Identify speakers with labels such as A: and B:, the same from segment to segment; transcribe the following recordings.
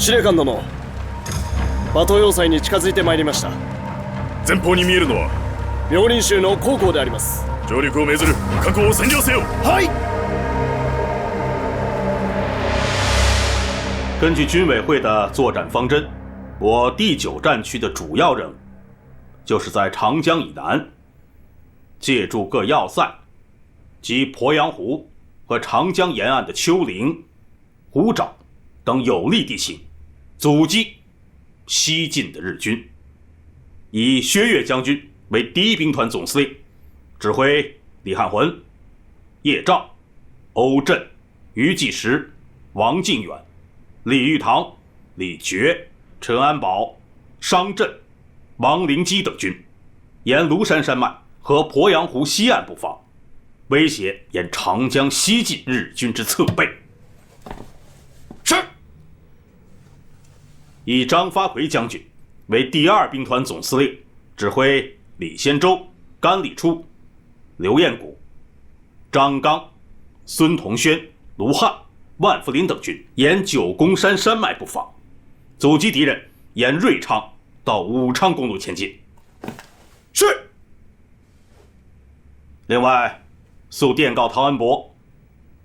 A: 司令官殿、馬頭要塞に近づいてまいりました。
B: 前方に見えるのは
A: 妙林州の高校であります。
B: 上陸を命ずる。各校を占領せよ。
A: はい。
C: 根据军委会的作战方针，我第9战区的主要任务，就是在长江以南，借助各要塞及鄱阳湖和长江沿岸的丘陵、湖沼等有利地形，阻击西进的日军。以薛岳将军为第1兵团总司令，指挥李汉魂、叶兆、欧震、于继时、王靖远、李玉堂、李觉、陈安保、商震、王灵基等军，沿庐山山脉和鄱阳湖西岸布防，威胁沿长江西进日军之侧背。
B: 是。
C: 以张发奎将军为第2兵团总司令，指挥李先洲、甘礼初、刘彦谷、张刚、孙同轩、卢汉、万福林等军沿九宫山山脉布防，阻击敌人沿瑞昌到武昌公路前进。
B: 是。
C: 另外，速电告陶恩伯，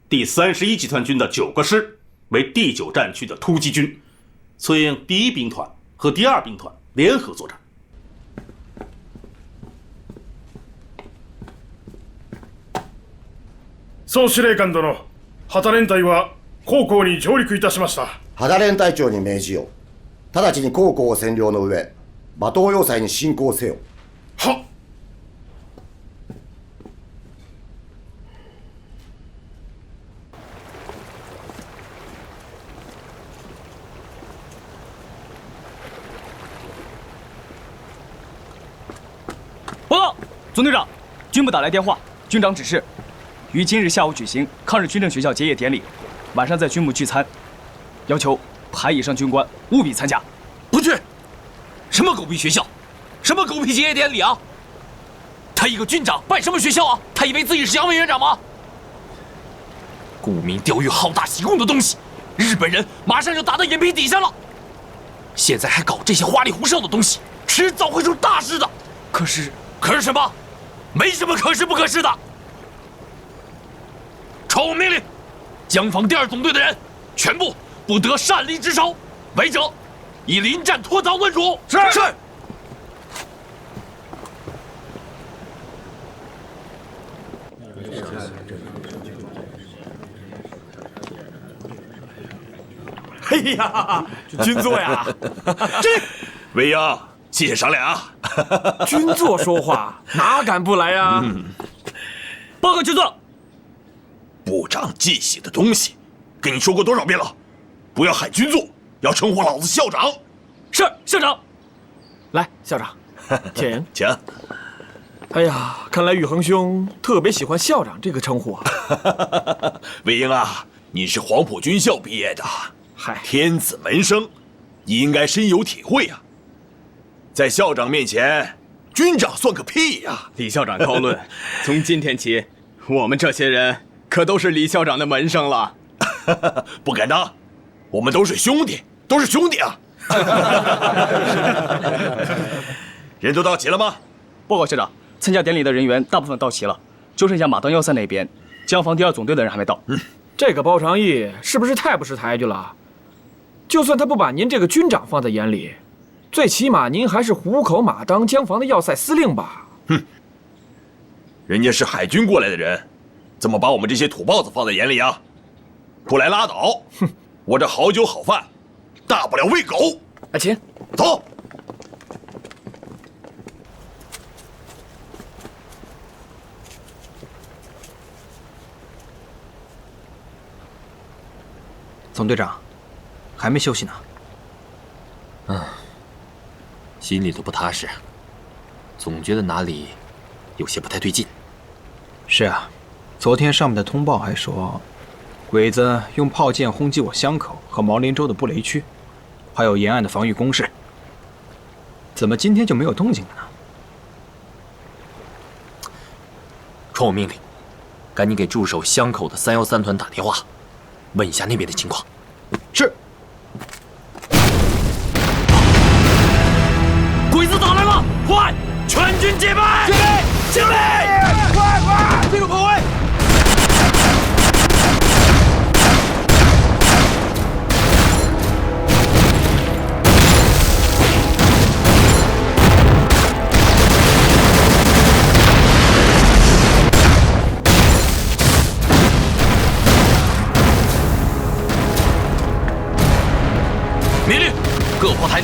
C: 第31集团军的9个师为第9战区的突击军，策应第1兵团和第2兵团联合作战。
B: 総司令官殿、旗連隊は高校に上陸いたしました。
D: 旗連隊長に命じよう。直ちに高校を占領の上、馬頭要塞に侵攻せよ。
B: はっ。
E: 报告，总队长，军部打来电话，军长指示，于今日下午举行抗日军政学校结业典礼，晚上在军部聚餐，要求排以上军官务必参加。
F: 不去！什么狗屁学校，什么狗屁结业典礼啊！他一个军长办什么学校啊？他以为自己是杨委员长吗？沽名钓誉、好大喜功的东西，日本人马上就打到眼皮底下了。现在还搞这些花里胡哨的东西，迟早会出大事的。可是什么？没什么可是不可是的。传我命令，江防第2总队的人全部不得擅离职守，违者以临战脱逃论处。是。
B: 哎呀，军座呀！未央，谢谢赏脸啊！
G: 军座说话哪敢不来呀？
E: 报告军座，
B: 部长记喜的东西，跟你说过多少遍了？不要喊军座，要称呼老子校长。
E: 是校长。
G: 来，校长，请。
B: 请。
G: 哎呀，看来宇恒兄特别喜欢校长这个称呼啊。
B: 魏婴啊，你是黄埔军校毕业的，
G: 嗨，
B: 天子门生，你应该深有体会啊。在校长面前，军长算个屁呀！
H: 李校长高论，从今天起，我们这些人可都是李校长的门生了。
B: 不敢当，我们都是兄弟，都是兄弟啊！人都到齐了吗？
E: 报告校长，参加典礼的人员大部分到齐了，就剩下马当要塞那边江防第2总队的人还没到。
G: 这个包长义是不是太不识抬举了？就算他不把您这个军长放在眼里，最起码您还是虎口马当江防的要塞司令吧？
B: 哼，人家是海军过来的人，怎么把我们这些土包子放在眼里啊？不来拉倒！哼，我这好酒好饭，大不了喂狗。
G: 请
B: 走。
I: 总队长，还没休息呢。
F: 心里都不踏实，总觉得哪里有些不太对劲。
I: 是啊，昨天上面的通报还说，鬼子用炮舰轰击我湘口和毛林洲的布雷区，还有沿岸的防御工事。怎么今天就没有动静了呢？
F: 传我命令，赶紧给驻守湘口的313团打电话，问一下那边的情况。
B: 是。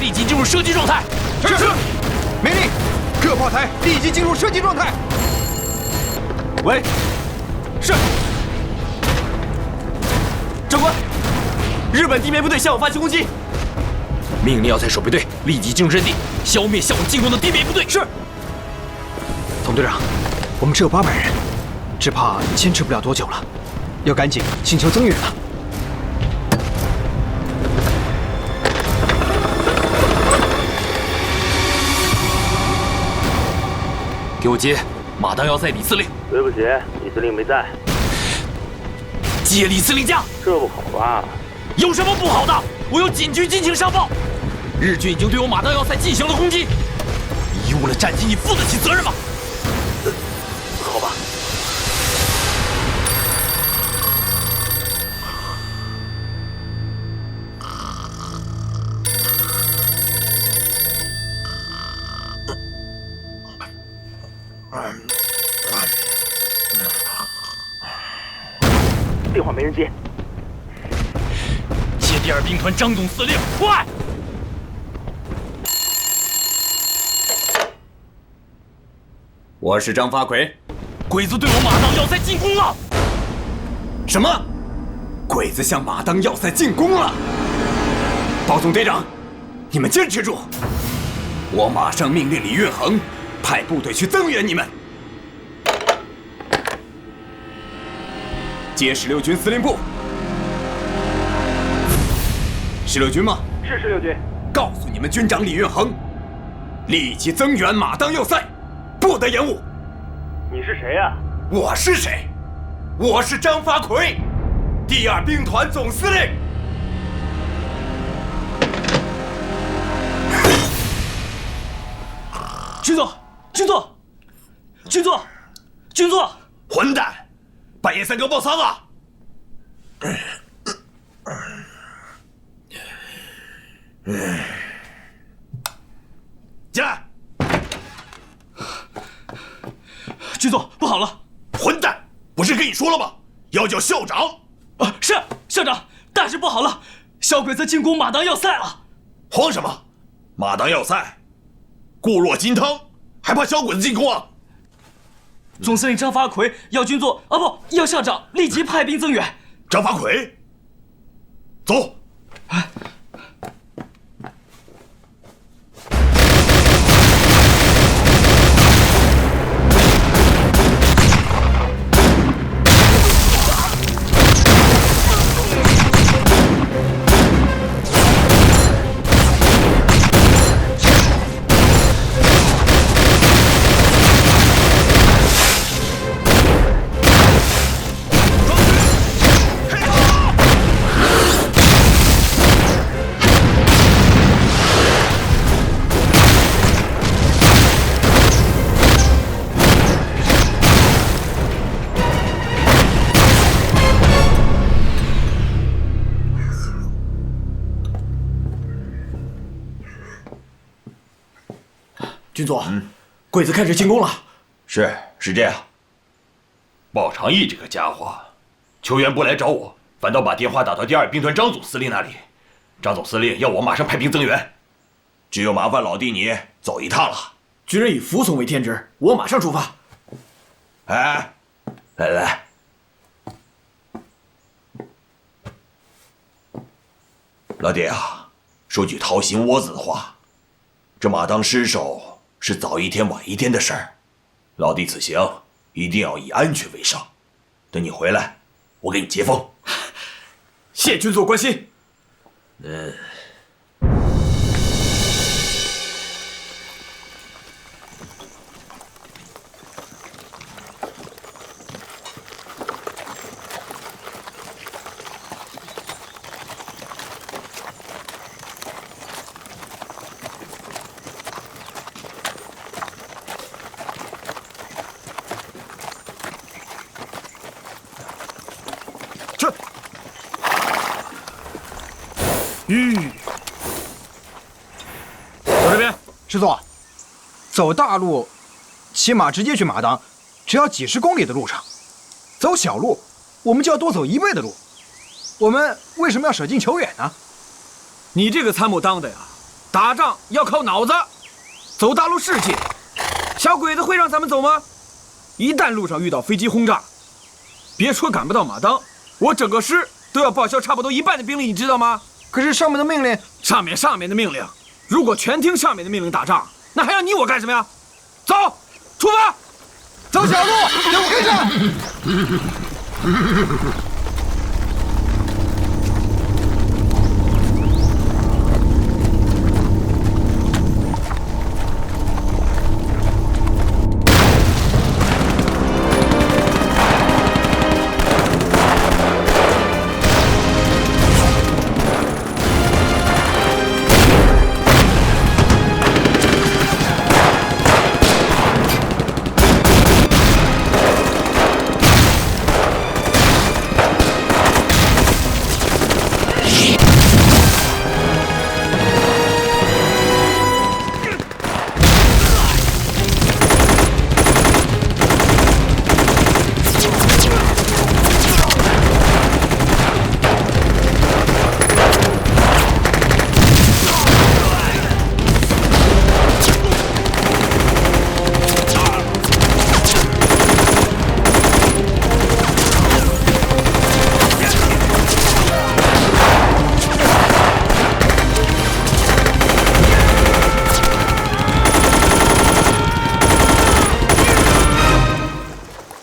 F: 立即进入射击状态。
I: 是。命令，各炮台立即进入射击状态。
E: 喂，是。长官，日本地面部队向我发起攻击。
F: 命令要塞守备队立即进入阵地，消灭向我进攻的地面部队。
E: 是。
I: 总队长，我们只有800人，只怕坚持不了多久了，要赶紧请求增援了。
F: 给我接马当要塞李司令。
J: 对不起，李司令没在。
F: 接李司令驾。
J: 这不好吧？
F: 有什么不好的？我有紧急军情上报，日军已经对我马当要塞进行了攻击。贻误了战机，你负得起责任吗？
J: 好吧。电话没人接。
F: 接第2兵团张总司令，快！
H: 我是张发奎。
F: 鬼子对我马当要塞进攻了！
H: 什么？鬼子向马当要塞进攻了！包总队长，你们坚持住！我马上命令李运恒派部队去增援你们。接16军司令部。16军吗？
J: 是16军。
H: 告诉你们军长李运恒，立即增援马当要塞，不得延误。
J: 你是谁呀？
H: 我是谁？我是张发奎，第2兵团总司令。
E: 军座，军座，军座，军座！
B: 混蛋，半夜3更报丧啊！进来！
E: 军座，不好了！
B: 混蛋，不是跟你说了吗？要叫校长。
E: 是校长，大事不好了！小鬼子进攻马当要塞了！
B: 慌什么？马当要塞，固若金汤，还怕小鬼子进攻啊？
E: 总司令张发奎要军座要校长立即派兵增援。
B: 张发奎，走。
E: 军座，鬼子开始进攻了。
B: 是这样。鲍长义这个家伙，求援不来找我，反倒把电话打到第2兵团张总司令那里。张总司令要我马上派兵增援，只有麻烦老弟你走一趟了。
E: 军人以服从为天职，我马上出发。
B: 哎，来，老弟啊，说句掏心窝子的话，这马当失守是早一天晚一天的事儿，老弟此行一定要以安全为上。等你回来，我给你接风。
E: 谢军座关心。
I: 走这边，师座。走大路，骑马直接去马当，只要几10公里的路程；走小路，我们就要多走1倍的路。我们为什么要舍近求远呢？
G: 你这个参谋当的呀，打仗要靠脑子，走大陆世界，小鬼子会让咱们走吗？一旦路上遇到飞机轰炸，别说赶不到马当，我整个师都要报销差不多一半的兵力，你知道吗？
I: 可是上面的命令，
G: 上面的命令，如果全听上面的命令打仗，那还要你我干什么呀？走，出发，
I: 走小路，给我跟上。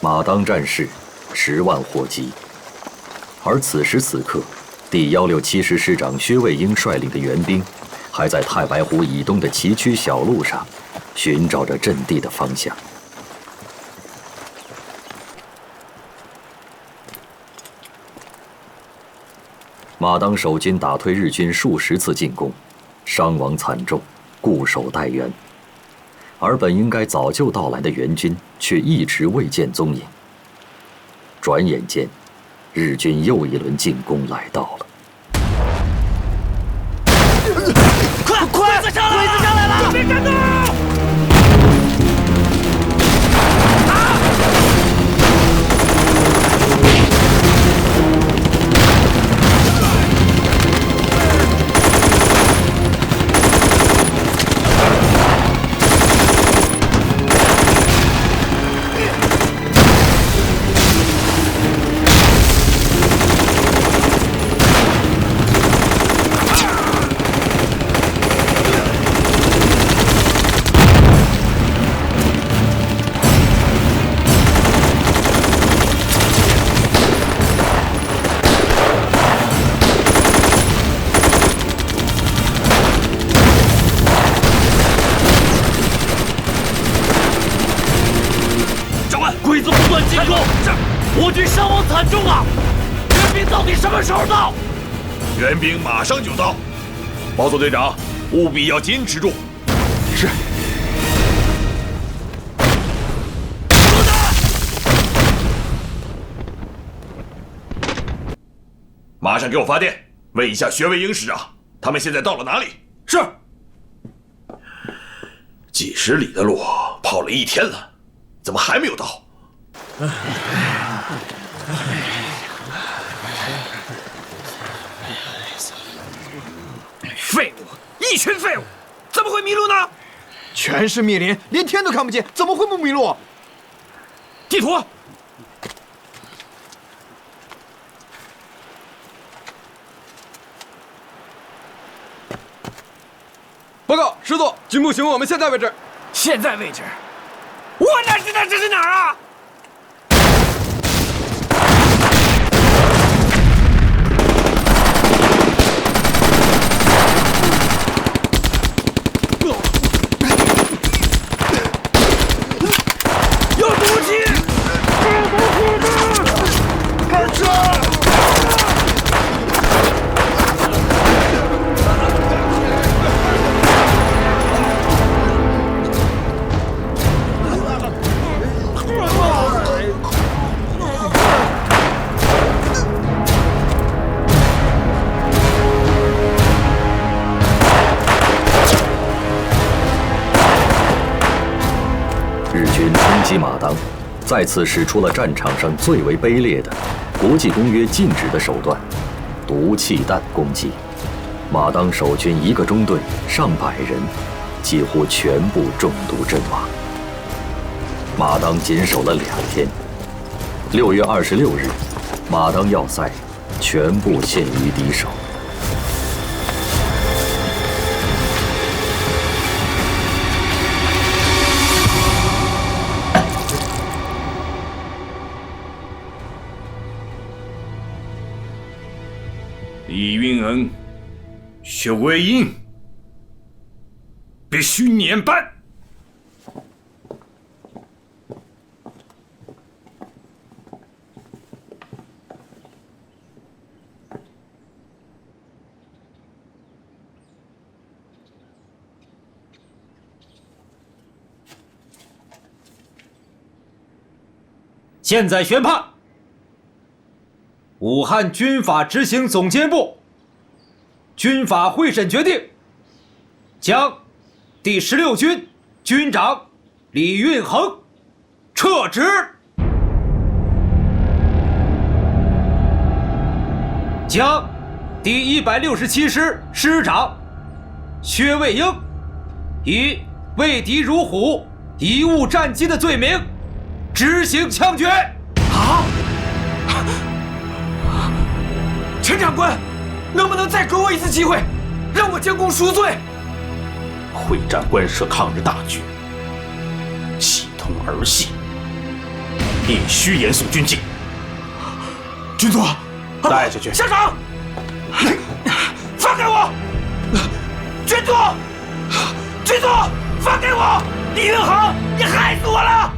K: 马当战事10万获击，而此时此刻，第167师师长薛卫英率领的援兵，还在太白湖以东的崎岖小路上，寻找着阵地的方向。马当守军打退日军数十次进攻，伤亡惨重，固守待援。而本应该早就到来的援军，却一直未见踪影。转眼间，日军又一轮进攻来到了。
F: 快，鬼子上来了！准备战斗！鬼子不断进攻，我军伤亡惨重啊！援兵到底什么时候到？
B: 援兵马上就到。毛总队长，务必要坚持住。
I: 是。
B: 马上给我发电，问一下薛卫英师长，他们现在到了哪里？
G: 是。
B: 几十里的路跑了1天了，怎么还没有到？
G: 废物，一群废物，怎么会迷路呢？
I: 全是密林，连天都看不见，怎么会不迷路？
G: 地图。
L: 报告，师座，军部询问我们现在位置。
G: 现在位置？我哪知道这是哪儿啊？有毒气！开车！
K: 日军冲击马当，再次使出了战场上最为卑劣的国际公约禁止的手段——毒气弹攻击。马当守军一个中队上百人，几乎全部中毒阵亡。马当仅守了2天，6月26日，马当要塞全部陷于敌手。
H: 李运恩、薛卫印必须撵办。
I: 现在宣判，武汉军法执行总监部军法会审决定，将第16军军长李运衡撤职，将第167师师长薛卫英以为敌如虎、贻误战机的罪名执行枪决。
G: 啊！陈长官，能不能再给我一次机会，让我将功赎罪？
C: 会战关涉抗日大局，系统儿戏，必须严肃军纪。
G: 军座，
C: 带下去。
G: 校长，放开我！军座，军座，放开我！李运衡，你害死我了！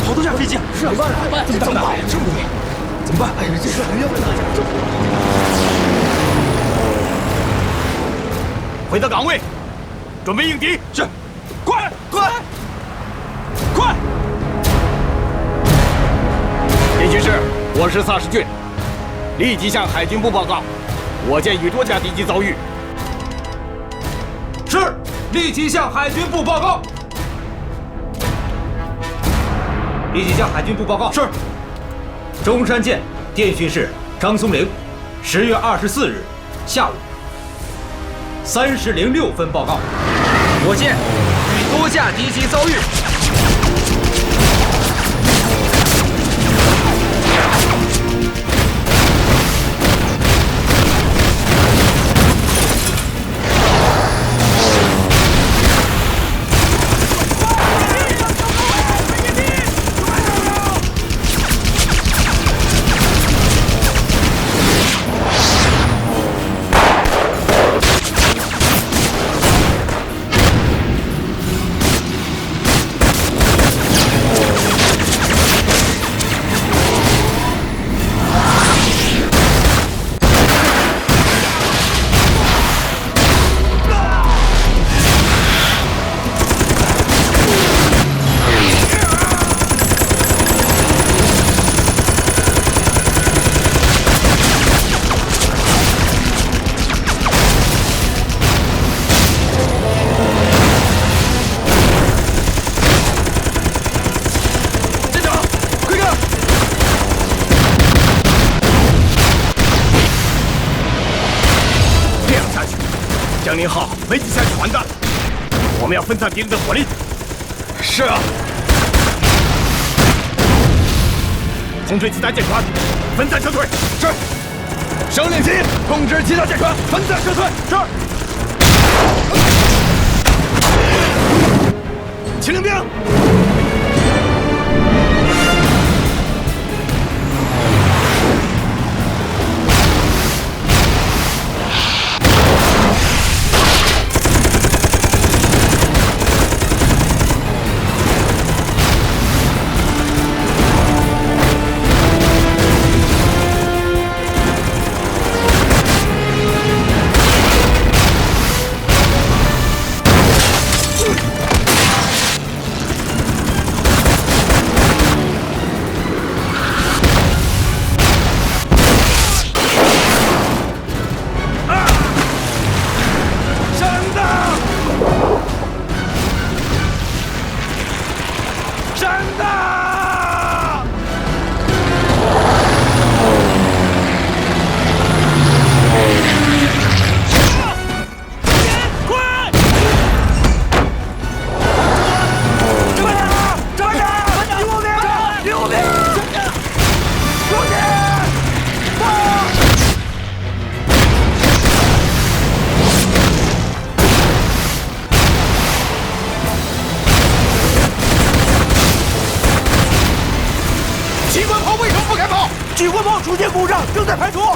E: 好多架飞机，是啊，怎么办？怎么办？这么多，怎么办？哎呀，这事还要问大家。回到岗位，准备应敌。是，快！
J: 林军师，我是萨什郡，立即向海军部报告，我舰与多架敌机遭遇。
I: 是，立即向海军部报告。立即向海军部报告。是。中山舰电讯室张松龄，10月24日下午3时06分报告，我舰与多架敌机遭遇。
J: 江宁号没几下就完蛋了，我们要分散敌人的火力。是啊，空对其他舰船，分散撤退。是。省令旗，控制其他舰船，分散撤退。是。请领兵。报出现故障，正在排除。故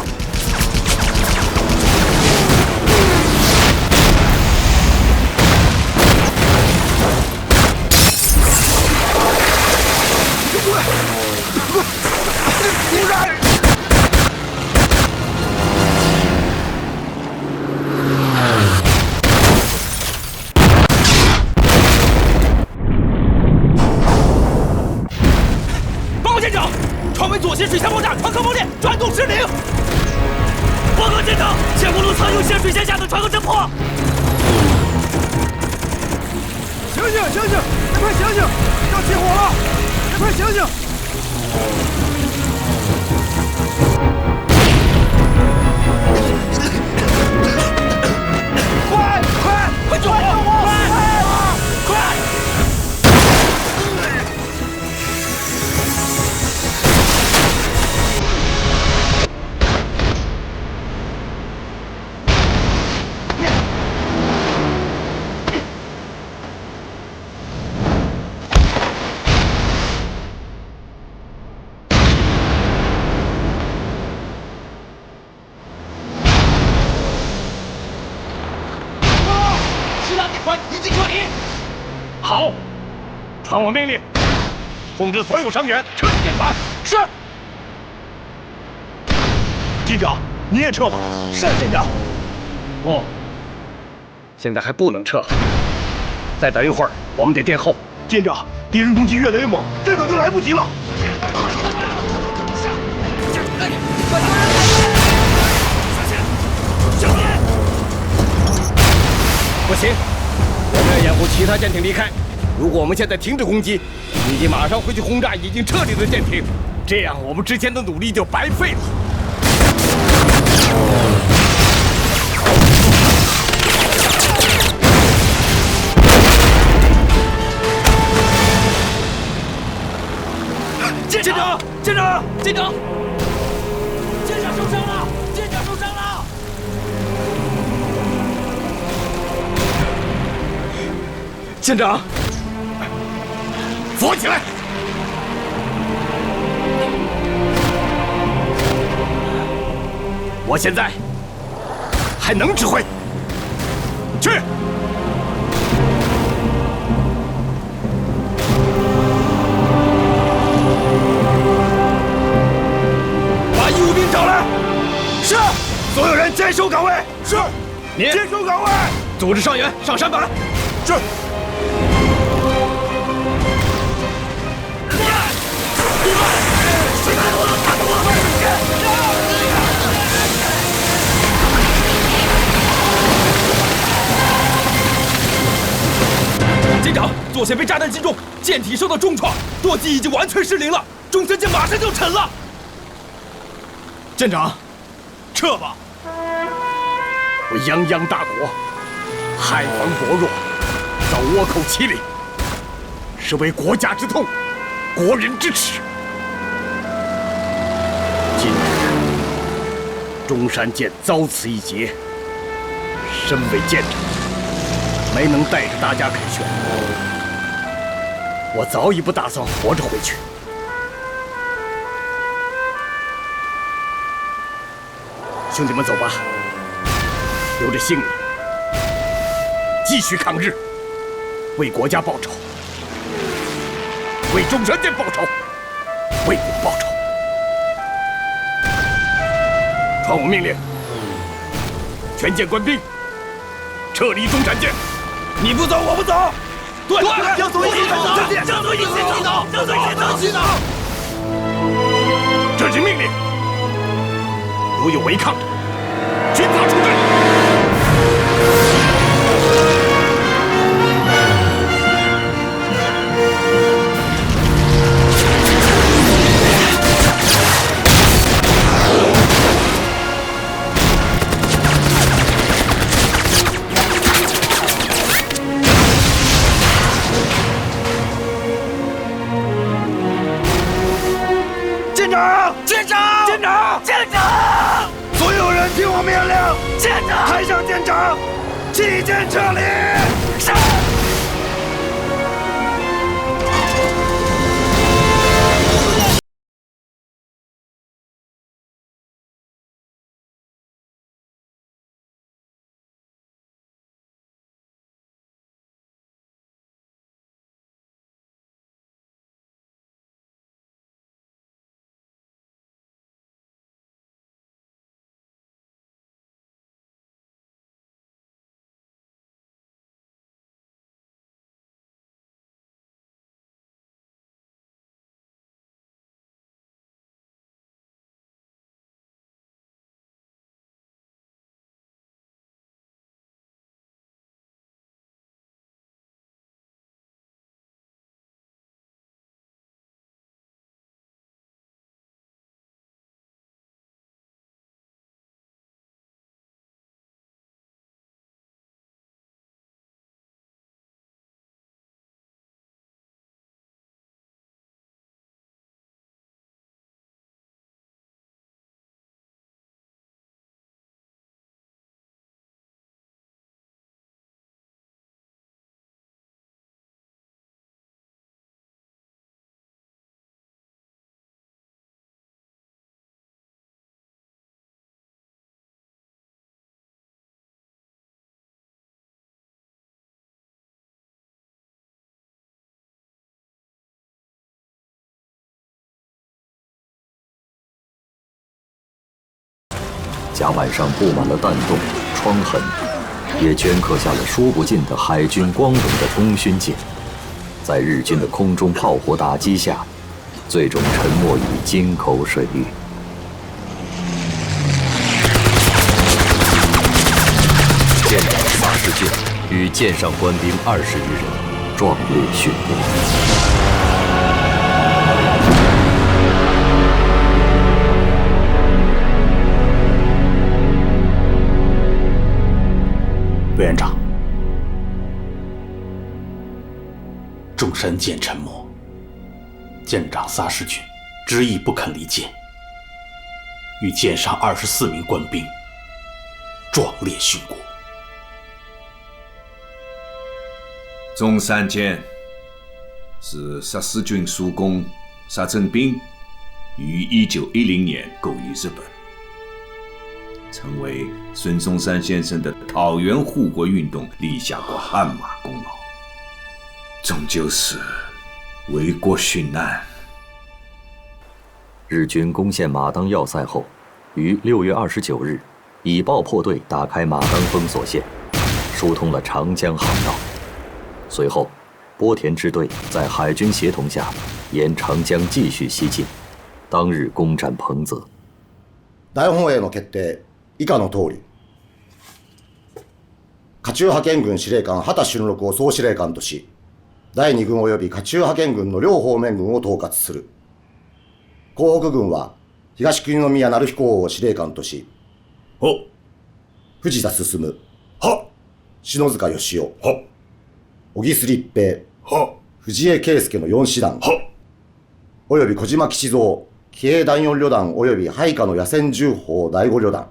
J: 障！
F: 报告舰长，船尾左舷水下爆炸，船壳爆裂，转动失灵。报告舰长，线葫芦舱有陷水线下的船壳侦破。
J: 醒醒醒醒！你快醒醒！要起火了！你快醒醒！快救我！快！
M: 好，传我命令，通知所有伤员撤离舰船。是。机长，你也撤吧。是，舰长。不，现在还不能撤，再等一会儿，我们得殿后。舰长，敌人攻击越来越猛，再等就来不及了。
J: 不行，我们要掩护其他舰艇离开。如果我们现在停止攻击，立即马上回去轰炸已经撤离的舰艇，这样我们之前的努力就白费了。
F: 舰长，舰长，舰长，舰长受伤了，舰长受伤了。
J: 舰长，扶起来！我现在还能指挥，去！把义务兵找来。是。所有人坚守岗位。是。你坚守岗位。组织伤员上山板。是。
G: 舰长，左舷被炸弹击中，舰体受到重创，舵机已经完全失灵了，中层舰马上就沉了。
J: 舰长，撤吧！我泱泱大国，海防薄弱，遭倭寇欺凌，是为国家之痛，国人之耻。今日中山舰遭此一劫，身为舰长，没能带着大家凯旋，我早已不打算活着回去。兄弟们，走吧，留着性命，继续抗日，为国家报仇，为中山舰报仇，为国报仇。传我命令，全舰官兵撤离中山舰。你不走，我不走。对，江总一起走，江总一起走，江总一起走。这是命令，如有违抗者，军法处置。舰长！舰长！舰长！舰长！所有人听我命令！舰长！抬上舰长，弃舰撤离！是。
K: 甲板上布满了弹洞、疮痕，也镌刻下了说不尽的海军光荣的功勋舰。在日军的空中炮火打击下，最终沉没于京口水域。舰长萨世俊与舰上官兵20余人壮烈殉国。
C: 委员长，众山舰沉没，舰长萨世俊执意不肯离舰，与舰上24名官兵壮烈殉国。
N: 中山舰是萨世俊叔公萨正彬于1910年购于日本，成为孙中山先生的讨袁护国运动立下过汗马功劳，终究是为国殉难。
K: 日军攻陷马当要塞后，于6月29日以爆破队打开马当封锁线，疏通了长江航道。随后，波田支队在海军协同下沿长江继续西进，当日攻占彭泽。
D: 大本営の決定以下の通り、甲中派遣軍司令官畑俊六を総司令官とし、第2軍及び甲中派遣軍の両方面軍を統括する。江北軍は東国宮成彦王を司令官とし、藤田進、篠塚義雄、小木須立平、藤江圭介の4師団、および小島吉蔵、騎兵第4旅団および配下の野戦重砲第5旅団、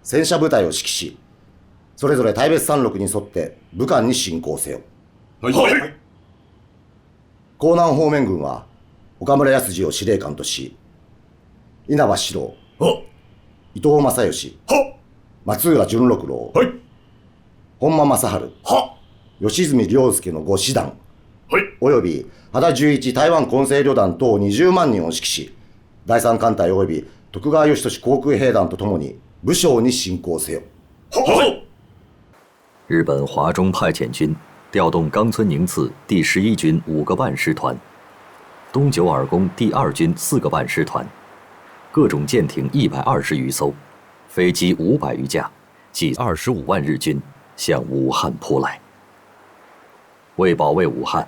D: 戦車部隊を指揮し、それぞれ大別山麓に沿って武漢に進攻せよ。はい。江南方面軍は岡村康次を司令官とし、稲葉四郎、伊藤正義、松浦純六郎、本間正治、吉住良介の5師団、および羽田11台湾混成旅団等20万人を指揮し、第3艦隊および徳川義俊航空兵団とともに武昌に進攻せよ。
K: 日本华中派遣军调动冈村宁次第11军5个半师团，东九耳宫第2军4个半师团，各种舰艇120余艘，飞机500余架，计25万日军向武汉扑来。为保卫武汉，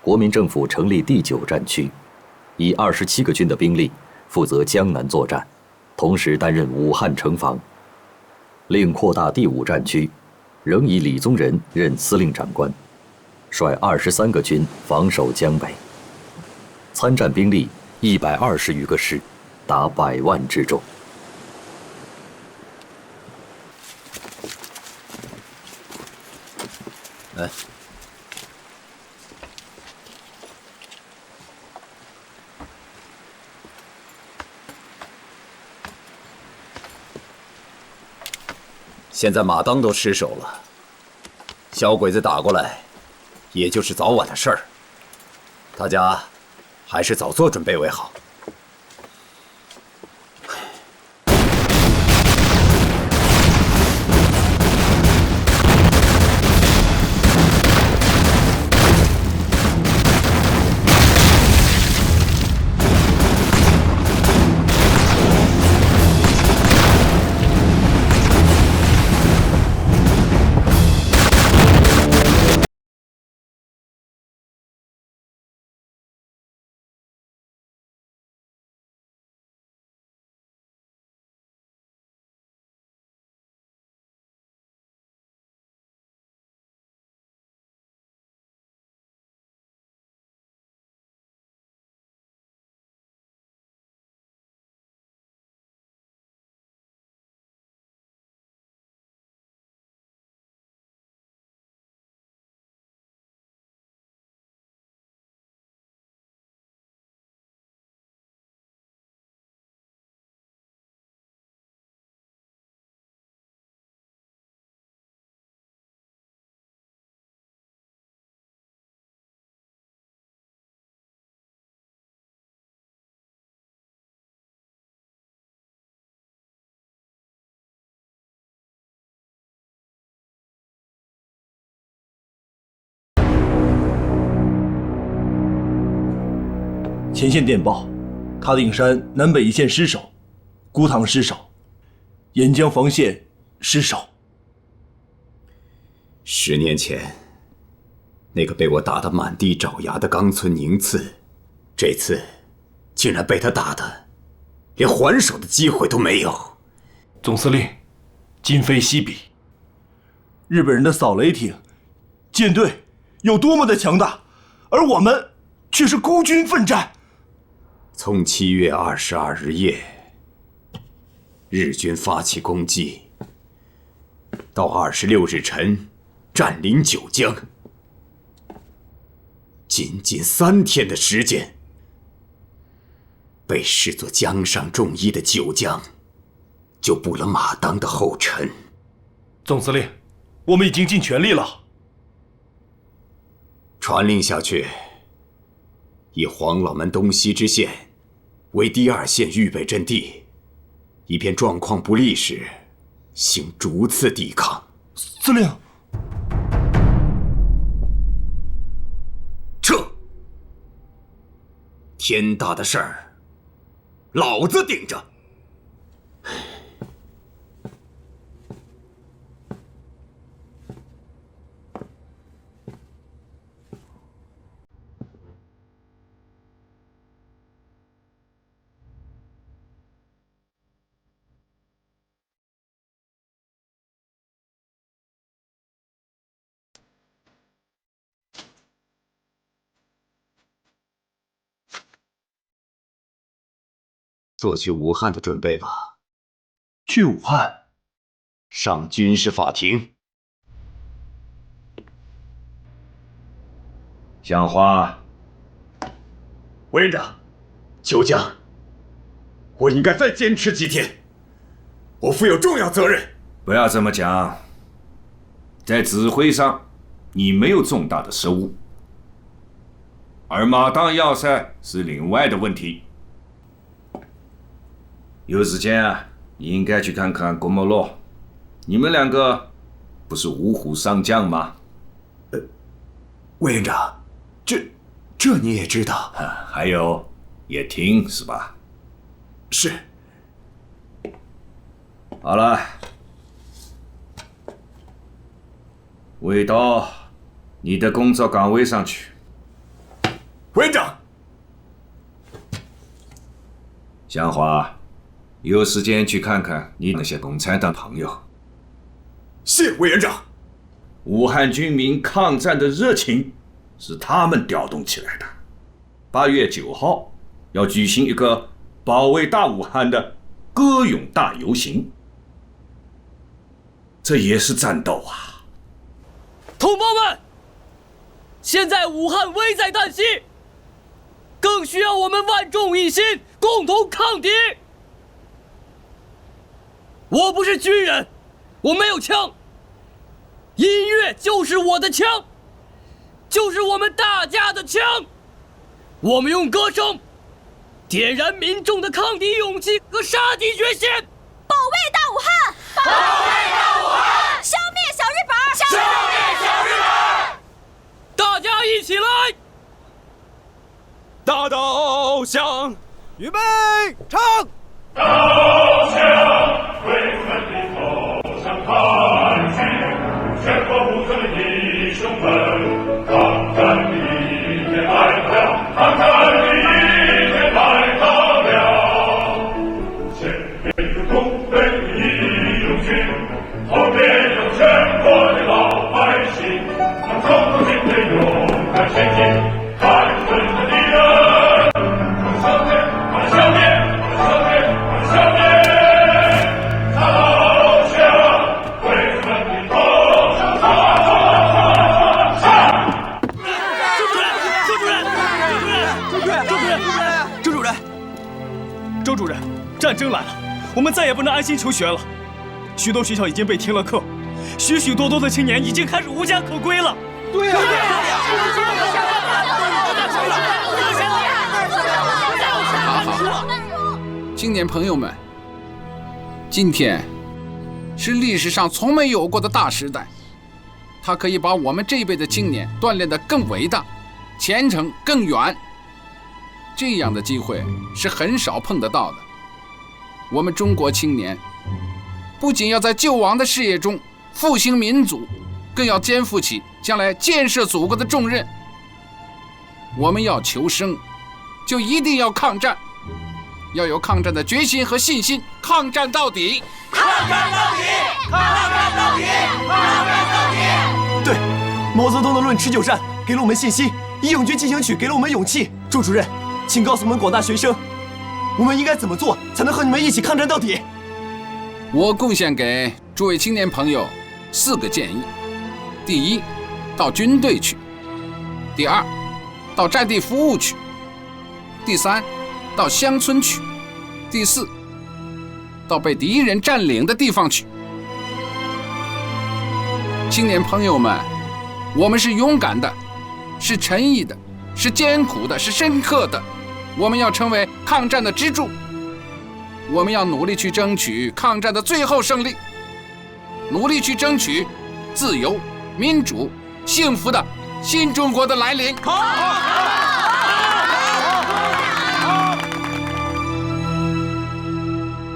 K: 国民政府成立第9战区，以27个军的兵力负责江南作战，同时担任武汉城防。另扩大第5战区，仍以李宗仁任司令长官，率23个军防守江北。参战兵力120余个师，达100万之众。
H: 现在马当都失守了，小鬼子打过来，也就是早晚的事儿。大家还是早做准备为好。
O: 前线电报，塔顶山南北一线失守，孤塘失守，沿江防线失守。
H: 10年前，那个被我打得满地找牙的冈村宁次，这次竟然被他打得连还手的机会都没有。
O: 总司令，今非昔比。日本人的扫雷艇、舰队有多么的强大，而我们却是孤军奋战。
H: 从7月22日夜，日军发起攻击，到26日晨占领九江，仅仅3天的时间，被视作江上重医的九江，就步了马当的后尘。
O: 总司令，我们已经尽全力了。
H: 传令下去，以黄老门东西支线为第2线预备阵地，以便状况不利时，行逐次抵抗。
O: 司令，
H: 撤！天大的事儿，老子顶着。做去武汉的准备吧。
O: 去武汉？
H: 上军事法庭。
N: 向华，
H: 委员长，九江，我应该再坚持几天，我负有重要责任。
N: 不要这么讲，在指挥上你没有重大的失误，而马当要塞是另外的问题。有时间啊，你应该去看看郭沫若，你们2个不是五虎上将吗？
H: 委员长，这你也知道。
N: 还有也听是吧？
H: 是。
N: 好了，回到你的工作岗位上去。
H: 委员长。
N: 向华，有时间去看看你那些共产党朋友。
H: 谢委员长。
N: 武汉军民抗战的热情是他们调动起来的。8月9号要举行一个保卫大武汉的歌咏大游行，这也是战斗啊！
F: 同胞们，现在武汉危在旦夕，更需要我们万众一心，共同抗敌。我不是军人，我没有枪，音乐就是我的枪，就是我们大家的枪。我们用歌声点燃民众的抗敌勇气和杀敌决心，
P: 保卫大武汉，保卫大武汉，消灭小日本，消灭小日本。
F: 大家一起来！
G: 大刀向，预备，唱！
Q: 刀向为奋力投降抗击，全国不尊的英雄们，抗战的一天来到了，抗战的一天来到了。前面有东北的义勇军，后面有全国的老百姓，让中国军队勇敢前进，看准了敌人，消灭，消灭，消灭，消灭。
E: 周主任，战争来了，我们再也不能安心求学了。许多学校已经被停了课，许许多多的青年已经开始无家可归了。
G: 对呀，
R: 青年朋友们，今天是历史上从没有过的大时代，它可以把我们这一辈的青年锻炼得更伟大，前程更远。这样的机会是很少碰得到的。我们中国青年不仅要在救亡的事业中复兴民族，更要肩负起将来建设祖国的重任。我们要求生，就一定要抗战，要有抗战的决心和信心，抗战到底！抗战到底！抗战到底！抗战到底！
S: 对，毛泽东的《论持久战》给了我们信心，《义勇军进行曲》给了我们勇气。朱主任，请告诉我们广大学生，我们应该怎么做才能和你们一起抗战到底？
R: 我贡献给诸位青年朋友4个建议：第一，到军队去；第二，到战地服务去；第三，到乡村去；第四，到被敌人占领的地方去。青年朋友们，我们是勇敢的，是诚意的，是艰苦的，是深刻的。我们要成为抗战的支柱，我们要努力去争取抗战的最后胜利，努力去争取自由、民主、幸福的新中国的来临。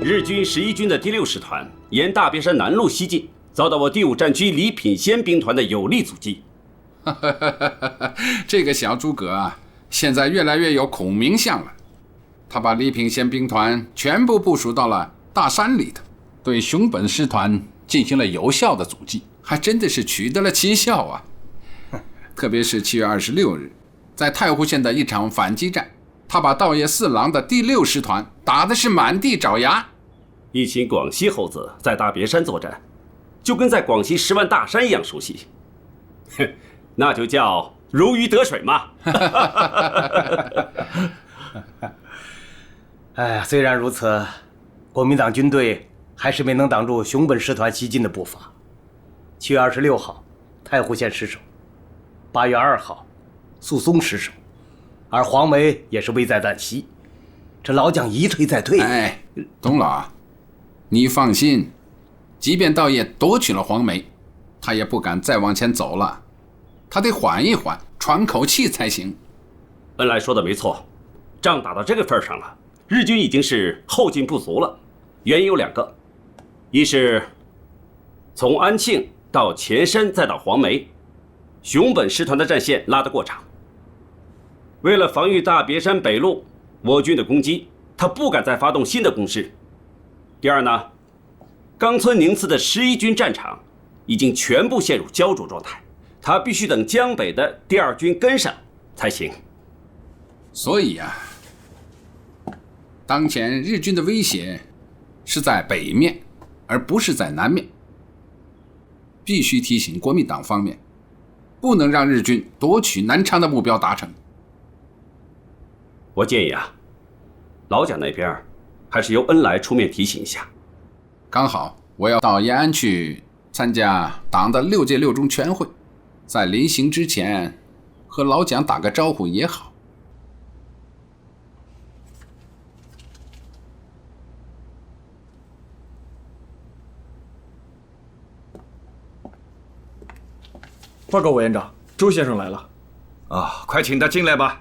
T: 日军11军的第6师团沿大别山南路西进，遭到我第5战区李品仙兵团的有力阻击。
R: 这个小诸葛啊，现在越来越有孔明相了。他把李品仙兵团全部部署到了大山里头，对熊本师团进行了有效的阻击，还真的是取得了奇效啊！特别是7月26日，在太湖县的一场反击战，他把道爷四郎的第6师团打的是满地找牙。
T: 一群广西猴子在大别山作战，就跟在广西10万大山一样熟悉，那就叫如鱼得水嘛。
M: 哎呀，虽然如此，国民党军队还是没能挡住熊本师团西进的步伐。7月26号，太湖县失守；8月2号，肃松失守，而黄梅也是危在旦夕。这老蒋一退再退。
R: 哎，董老啊，你放心，即便道爷夺取了黄梅，他也不敢再往前走了，他得缓一缓，喘口气才行。
T: 恩来说的没错，仗打到这个份上了，日军已经是后劲不足了。原因有2个，一是从安庆到前山再到黄梅，熊本师团的战线拉得过长。为了防御大别山北路我军的攻击，他不敢再发动新的攻势。第二呢，冈村宁次的11军战场已经全部陷入焦灼状态，他必须等江北的第2军跟上才行。
R: 所以啊，当前日军的威胁是在北面，而不是在南面。必须提醒国民党方面，不能让日军夺取南昌的目标达成。
T: 我建议啊，老蒋那边还是由恩来出面提醒一下。
R: 刚好我要到延安去参加党的6届6中全会，在临行之前和老蒋打个招呼也好。
E: 报告委员长，周先生来了。
N: 啊，快请他进来吧。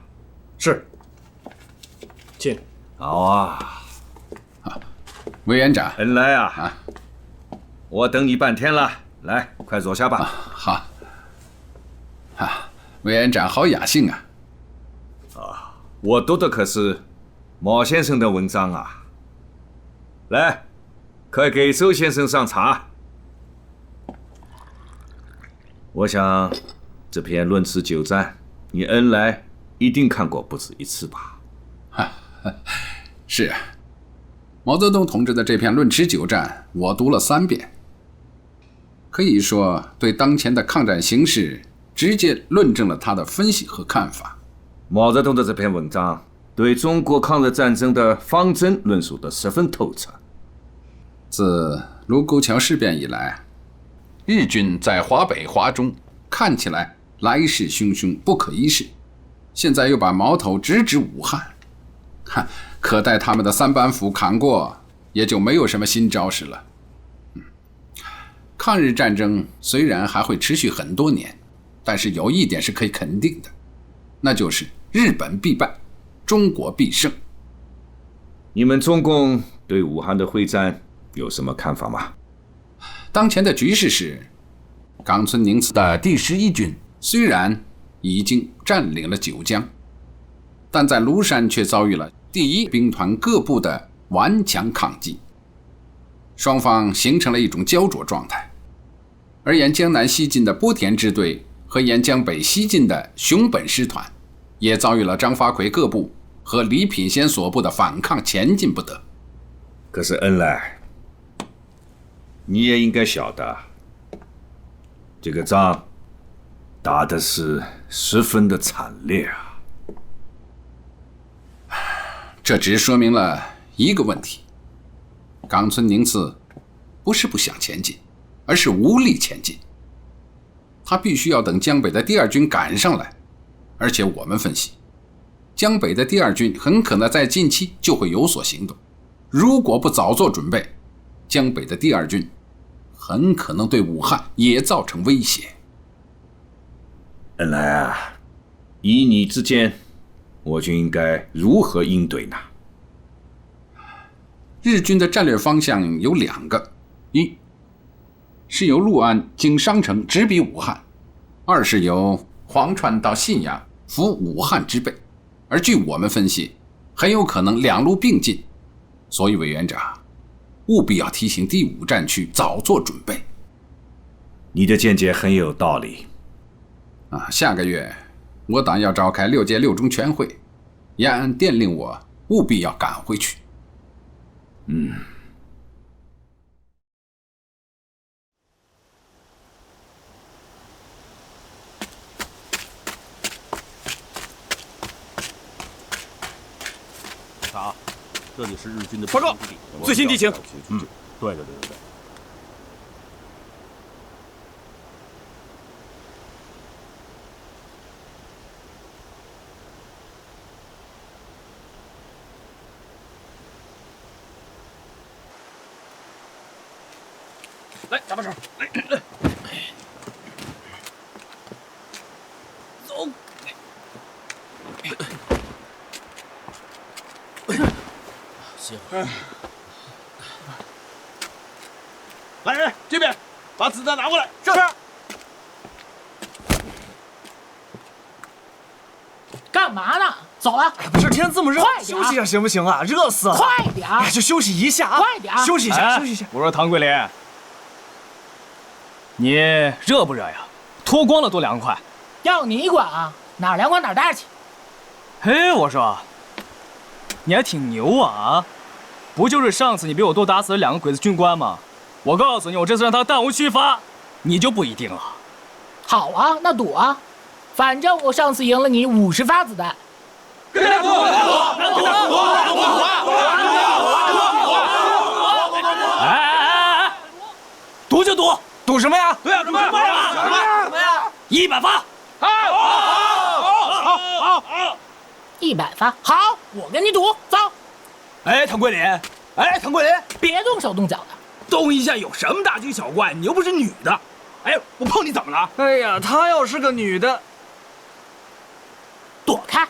E: 是。进。
N: 好啊。
R: 委员长，
N: 恩来啊，我等你半天了，来，快坐下吧。
R: 好。委员长好雅兴啊。
N: 我读的可是毛先生的文章啊。来，快给周先生上茶。我想这篇《论持久战》，你恩来一定看过不止1次吧？
R: 是，毛泽东同志的这篇《论持久战》，我读了3遍，可以说对当前的抗战形势直接论证了他的分析和看法。
N: 毛泽东的这篇文章对中国抗日战争的方针论述得十分透彻。
R: 自卢沟桥事变以来，日军在华北、华中看起来来势汹汹，不可一世，现在又把矛头直指武汉，可待他们的3板斧砍过，也就没有什么新招式了。抗日战争虽然还会持续很多年，但是有一点是可以肯定的，那就是日本必败，中国必胜。
N: 你们中共对武汉的会战有什么看法吗？
R: 当前的局势是，冈村宁次的第11军虽然已经占领了九江，但在庐山却遭遇了第1兵团各部的顽强抗击，双方形成了一种焦灼状态。而沿江南西进的波田支队和沿江北西进的熊本师团，也遭遇了张发奎各部和李品仙所部的反抗，前进不得。
N: 可是恩来，你也应该晓得，这个仗打的是十分的惨烈啊。
R: 这只说明了一个问题：冈村宁次不是不想前进，而是无力前进。他必须要等江北的第2军赶上来，而且我们分析，江北的第2军很可能在近期就会有所行动。如果不早做准备，江北的第2军很可能对武汉也造成威胁。
N: 恩来啊，以你之见，我军应该如何应对呢？
R: 日军的战略方向有2个，一是由陆安经商城直逼武汉；2是由黄川到信阳扶武汉之背。而据我们分析，很有可能2路并进，所以委员长务必要提醒第5战区早做准备。
N: 你的见解很有道理。
R: 下个月我党要召开6届6中全会，延安电令我务必要赶回去。
C: 看啊，这里是日军的
J: 报告，最新地形。
C: 对。
J: 来，搭把手，来，走。
F: 行。
O: 来，这边，把子弹拿过来。
J: 是。
P: 干嘛呢？走了。
S: 哎，不是，天这么热，
P: 快点
S: 休息一下行不行啊？热死了。
P: 快点。
S: 哎，就休息一下啊。
P: 快点。
S: 休息一下，休息一下。
E: 我说唐桂林，你热不热呀？脱光了多凉快。
P: 要你管啊？哪儿凉快哪儿待去。
E: 嘿，我说，你还挺牛啊！不就是上次你比我多打死了2个鬼子军官吗？我告诉你，我这次让他弹无虚发，你就不一定了。
P: 好啊，那赌啊！反正我上次赢了你50发子弹。
J: 跟他赌！
E: 哎，赌就赌，
S: 赌什么呀？
J: 对啊，什么呀
E: ？100发！
J: 好
P: ，100发，好，我跟你赌，走。
S: 哎，唐桂林，哎，唐桂林，
P: 别动手动脚的，
G: 动一下有什么大惊小怪？你又不是女的。哎，我碰你怎么了？
S: 哎呀，她要是个女的，
P: 躲开。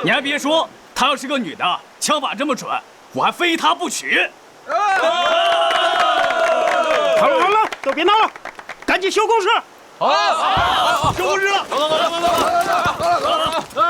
E: 你还别说，她要是个女的，枪法这么准，我还非她不娶。
M: 好了，都别闹了，赶紧修工事。
J: 好，修工事了。走。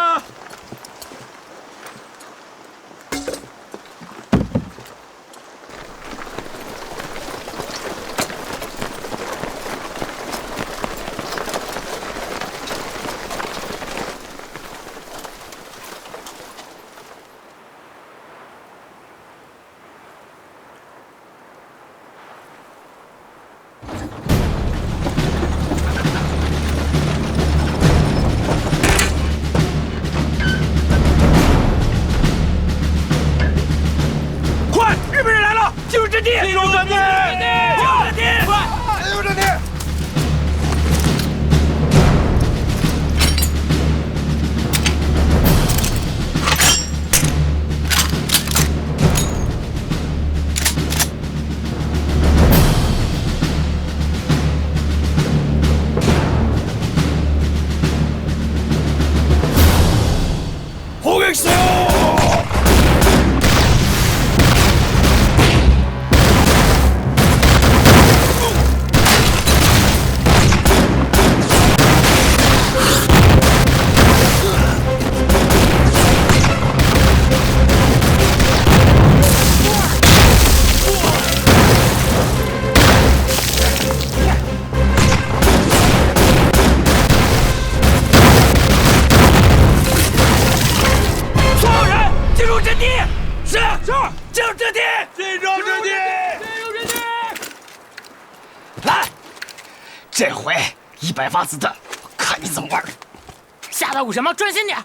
F: 来发子弹，看你怎么玩的！
P: 吓得我什么？专心点！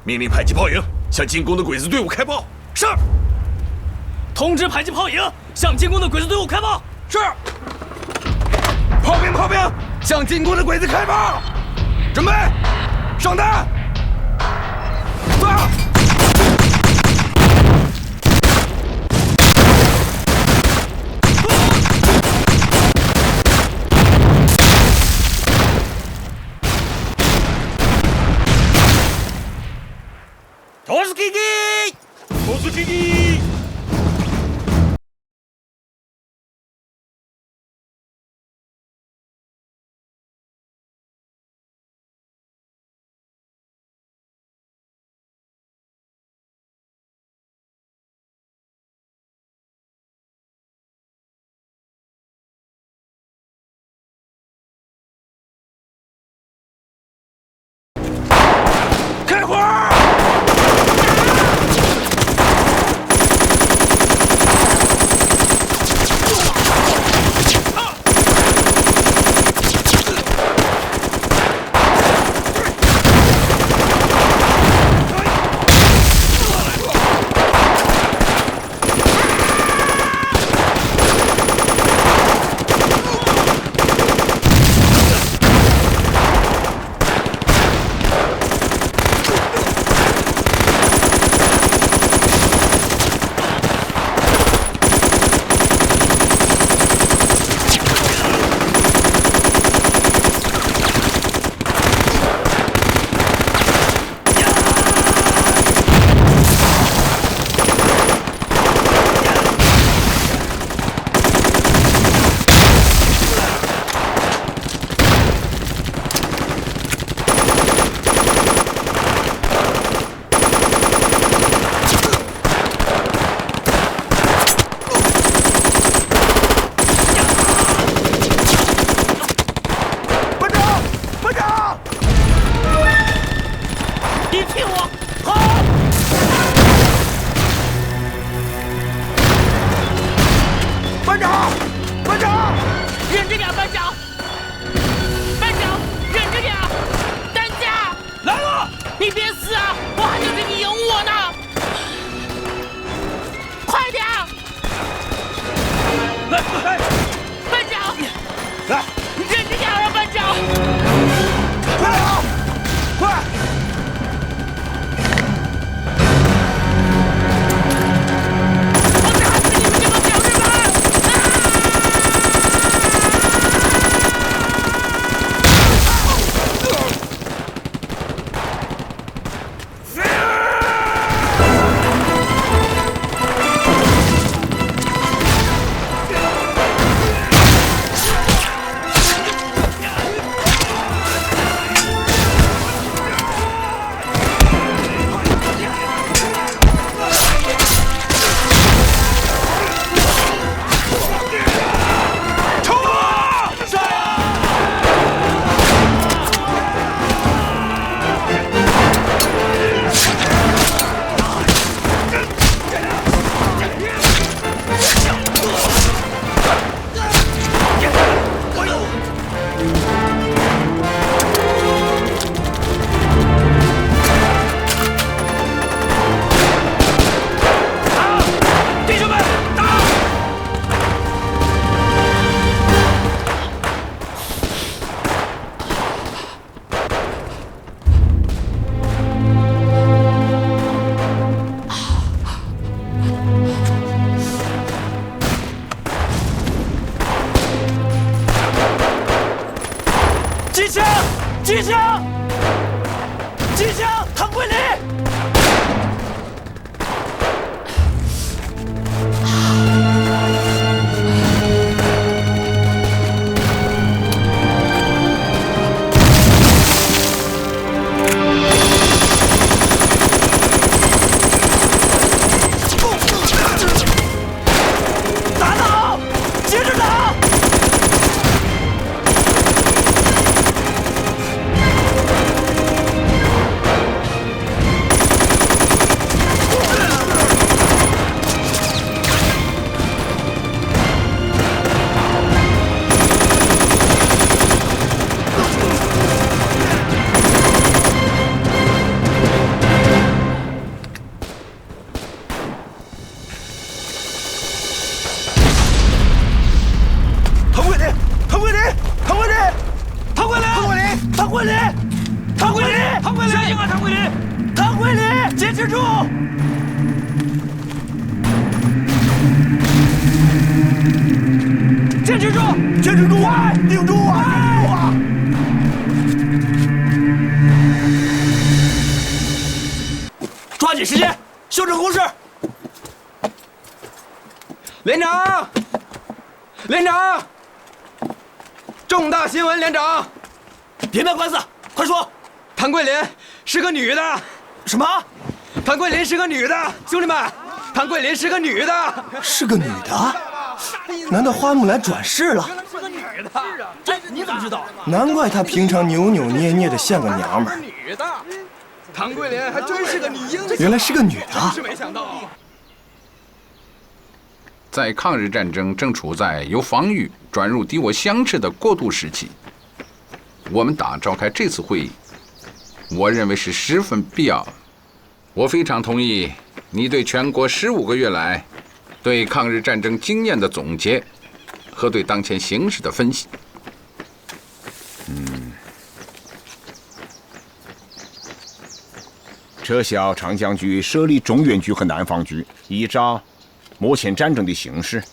B: 命令迫击炮营向进攻的鬼子队伍开炮。
E: 是。通知迫击炮营向进攻的鬼子队伍开炮。
L: 是。炮兵，向进攻的鬼子开炮！准备，上弹！发！
O: 突撃！
L: 开火！
E: 机枪！机枪！唐桂林！
L: 打倒！接着打！
S: 唐桂林，唐桂林，唐桂林，小心啊，唐桂林，唐桂林，坚持住！坚持住！坚持住啊！顶住啊！抓紧时间，修正攻势。
G: 连长，连长，重大新闻，连长，
S: 别卖关子，快说。
G: 唐桂林是个女的。
S: 什么？
G: 唐桂林是个女的，兄弟们，唐桂林是个女的。
S: 是个女的？难道花木兰转世了？
G: 是个女的。这你怎么知道？
S: 难怪她平常扭扭捏捏的像个娘们儿。
G: 女的，唐桂林还真是个女英雄。
S: 原来是个女的。
G: 真是没想到。
R: 在抗日战争正处在由防御转入敌我相持的过渡时期，我们党召开这次会议，我认为是十分必要的。我非常同意你对全国15个月来对抗日战争经验的总结和对当前形势的分析。
U: 撤销长江局，设立中原局和南方局，依照目前战争的形势，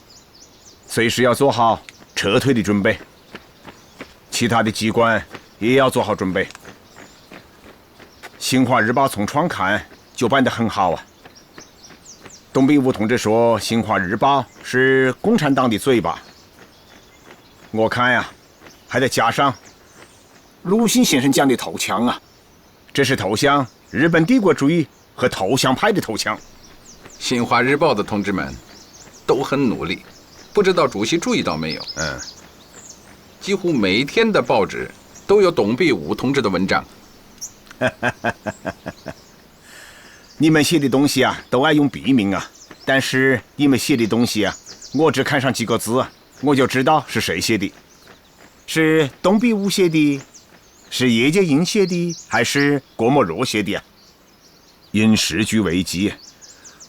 U: 随时要做好撤退的准备。其他的机关也要做好准备。新华日报从创刊就办得很好啊。董必武同志说，新华日报是共产党的嘴巴。我看呀，还得加上鲁迅先生讲的投降啊，这是投降日本帝国主义和投降派的投降。
R: 新华日报的同志们都很努力，不知道主席注意到没有？几乎每天的报纸都有董必武同志的文章。
U: 你们写的东西啊，都爱用笔名啊，但是你们写的东西啊，我只看上几个字，我就知道是谁写的，是董必武写的，是叶剑英写的，还是郭沫若写的啊？因时局危急，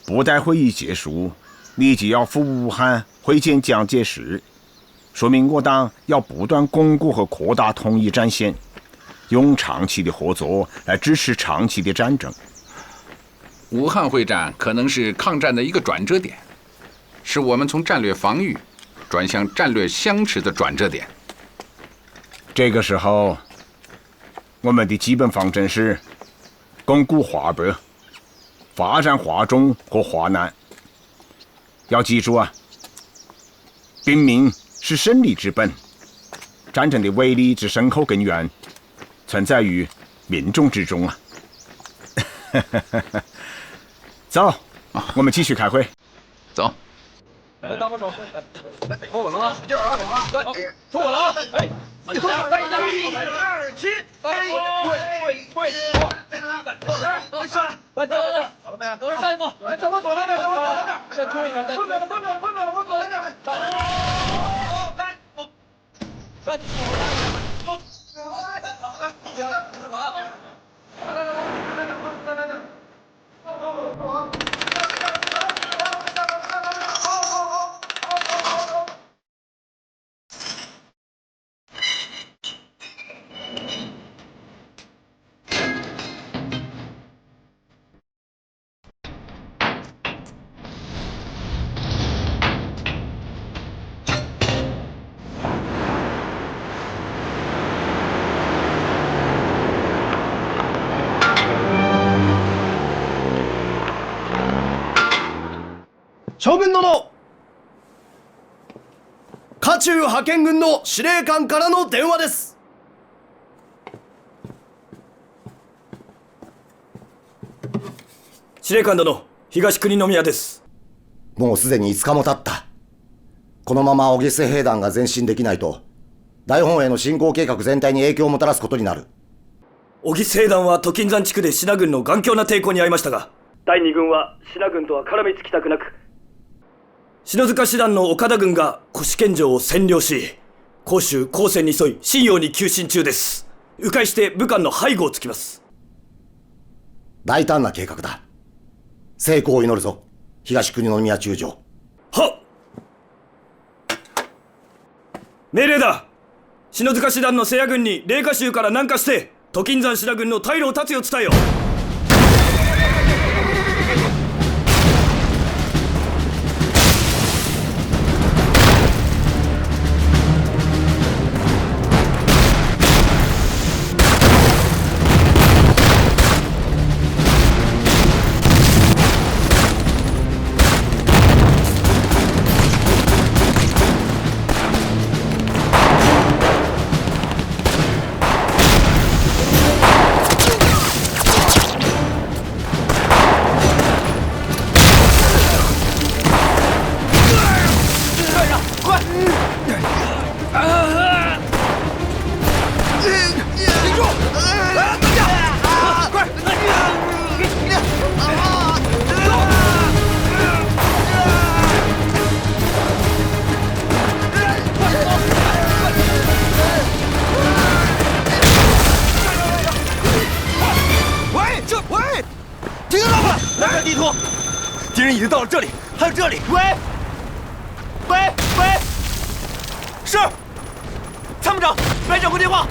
U: 不待会议结束，立即要赴武汉会见蒋介石，说明我党要不断巩固和扩大统一战线，用长期的合作来支持长期的战争。
R: 武汉会战可能是抗战的一个转折点，是我们从战略防御转向战略相持的转折点。
U: 这个时候，我们的基本方针是巩固华北，发展华中和华南。要记住啊，兵民是胜利之本，战争的威力之深厚根源存在于民众之中啊。走，我们继续开会。
R: 走。
G: 来，搭把手，来，坐稳了啊，使劲啊，来，坐稳了啊，哎，坐稳了，1、2、7，跪，上，来，好了没有？都是上一步，来，怎么躲来点，怎么躲来点，再推一下，再推，我躲来点，
S: 将軍殿、家中派遣軍の司令官からの電話です。司令官殿、東国宮です。
D: もうすでに5日も経った。このまま小木瀬兵団が前進できないと、大本営の進行計画全体に影響をもたらすことになる。
S: 小木瀬兵団は都金山地区で信濃軍の頑強な抵抗に遭いましたが、第2軍は信濃軍とは絡みつきたくなく、篠塚師団の岡田軍が越健城を占領し、甲州高専に沿い信陽に急進中です。迂回して武漢の背後をつきます。
D: 大胆な計画だ。成功を祈るぞ、東国宮中将。
S: はっ。命令だ。篠塚師団の瀬谷軍に霊下州から南下して都金山志田軍の退路を断つよう伝えよ。
O: 敌人已经到了这里，还有这里。喂，是，参谋长，白长官电话。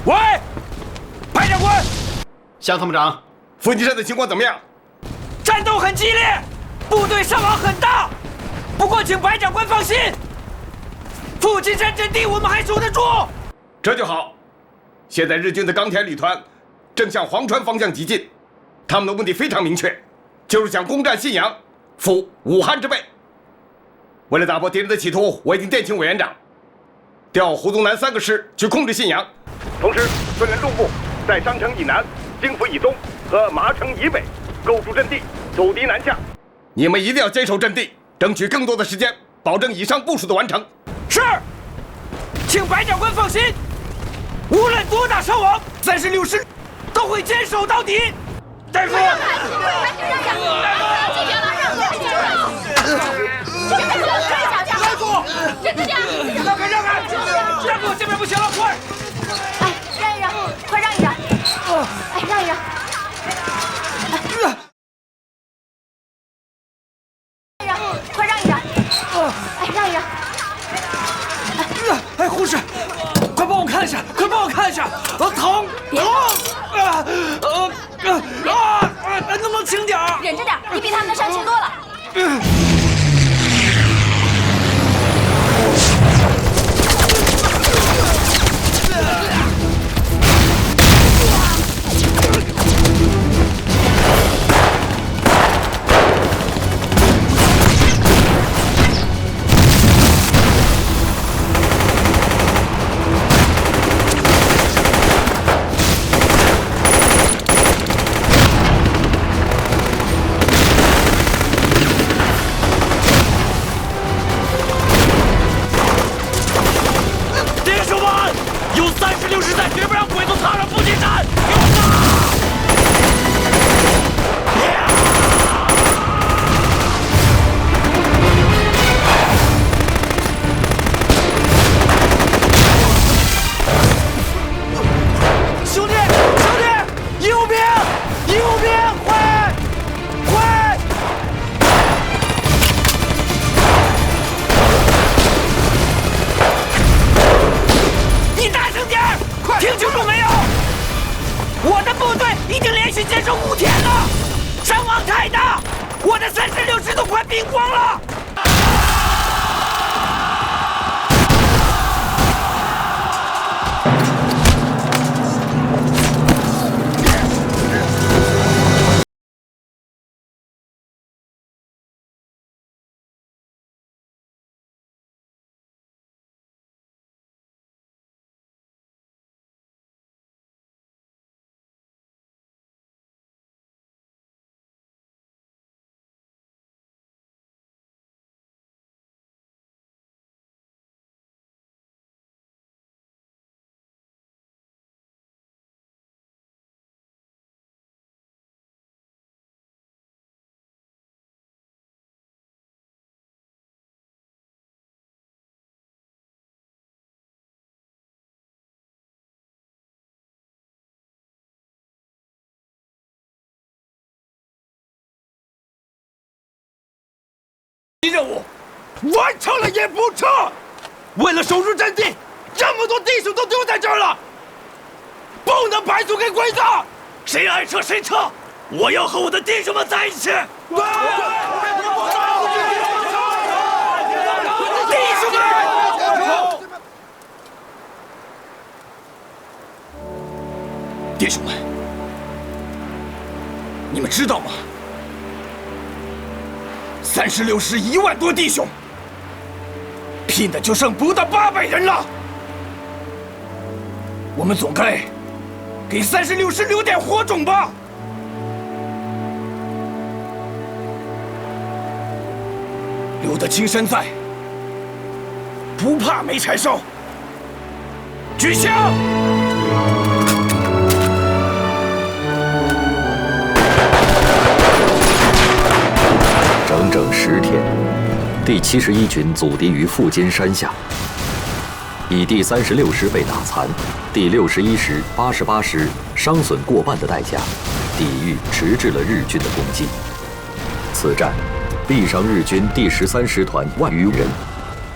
O: 喂，白长官，
I: 向参谋长，
J: 伏击山的情况怎么样？
G: 战斗很激烈，部队伤亡很大，不过请白长官放心，伏击山阵地我们还守得住。
J: 这就好。现在日军的钢铁旅团正向黄川方向急进。他们的目的非常明确，就是想攻占信阳，抚武汉之背。为了打破敌人的企图，我已经电请委员长，调胡宗南3个师去控制信阳，同时训练陆部在商城以南、京府以东和麻城以北构筑阵地，阻敌南下。你们一定要坚守阵地，争取更多的时间，保证以上部署的完成。
G: 是，请白长官放心，无论多大伤亡，36师都会坚守到底。大夫，大夫，让开，大夫，这边不行了，快！
P: 哎，让一让，快让一让！哎，让一让！快让一让！哎，让一让！
G: 哎，护士，快帮我看一下，疼！能不能轻点儿？
P: 忍着点，你比他们的伤轻多了。
G: 任务完成了也不撤，
J: 为了守住阵地，这么多弟兄都丢在这儿了，不能派出给鬼子！谁爱撤谁撤，我要和我的弟兄们在一起。弟兄们，弟兄们，你们知道吗？36师1万多弟兄，拼的就剩不到800人了。我们总该给36师留点火种吧。留得青山在，不怕没柴烧。举枪！
K: 整整10天，第71军阻敌于富坚山下，以第36师被打残，第61师、88师伤损过半的代价，抵御迟滞了日军的攻击。此战毙伤日军第13师团1万余人，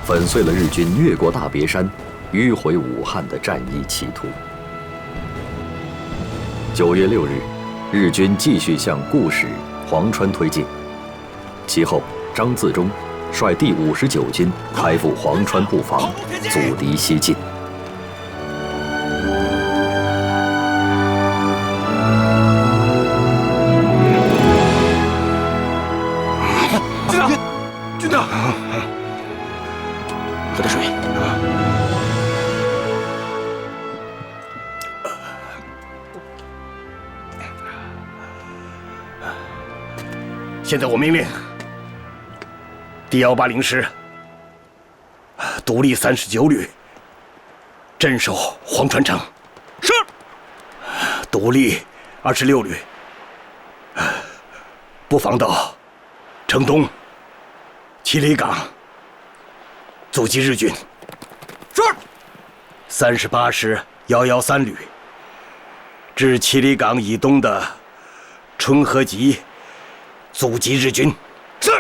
K: 粉碎了日军越过大别山、迂回武汉的战役企图。9月6日，日军继续向固始、黄川推进。其后，张自忠率第59军开赴黄川布防，阻敌西进。
J: 军长，喝点水。现在我命令第180师独立39旅镇守黄川城。是。独立26旅布防到城东七里岗，阻击日军。是。38师113旅至七里岗以东的春和集，阻击日军。是。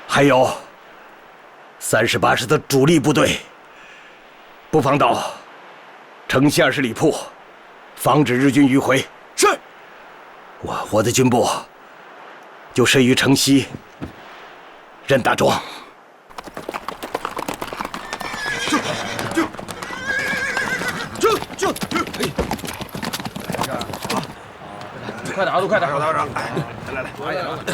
J: 还有38师的主力部队布防到城西20里铺，防止日军迂回。是。我的军部就设于城西任大庄。就
G: 快点，阿杜，快点！来。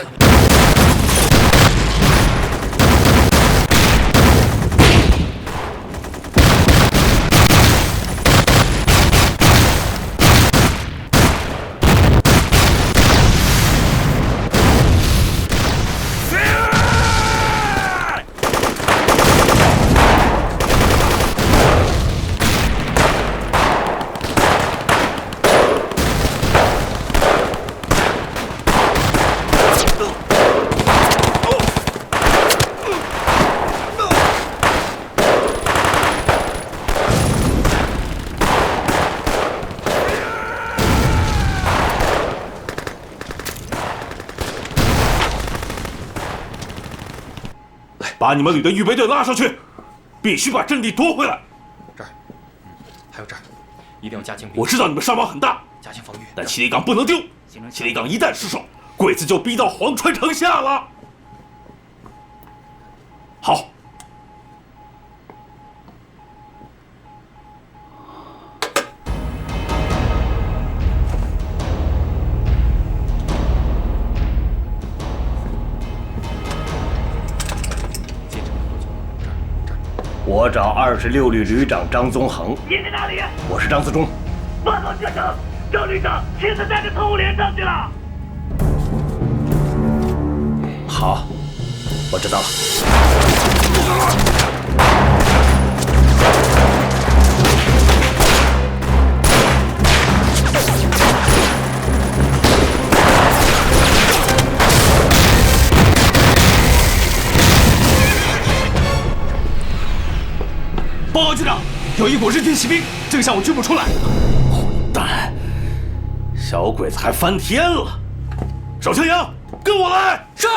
C: 把你们旅的预备队拉上去，必须把阵地夺回来。
F: 这儿，还有这儿，一定要加强。
C: 我知道你们伤亡很大，
F: 加强防御，
C: 但七里岗不能丢。七里岗一旦失守，鬼子就逼到黄川城下了。好。
J: 我找26旅旅长张宗恒。
M: 你在哪里？
J: 我是张自忠。
M: 报告学长，张旅长亲自带着特务连上去了。
J: 好，我知道了。
E: 报告局长，有一股日军骑兵正向我军部冲来。
J: 混蛋！小鬼子还翻天了！手枪营，跟我来！
E: 是。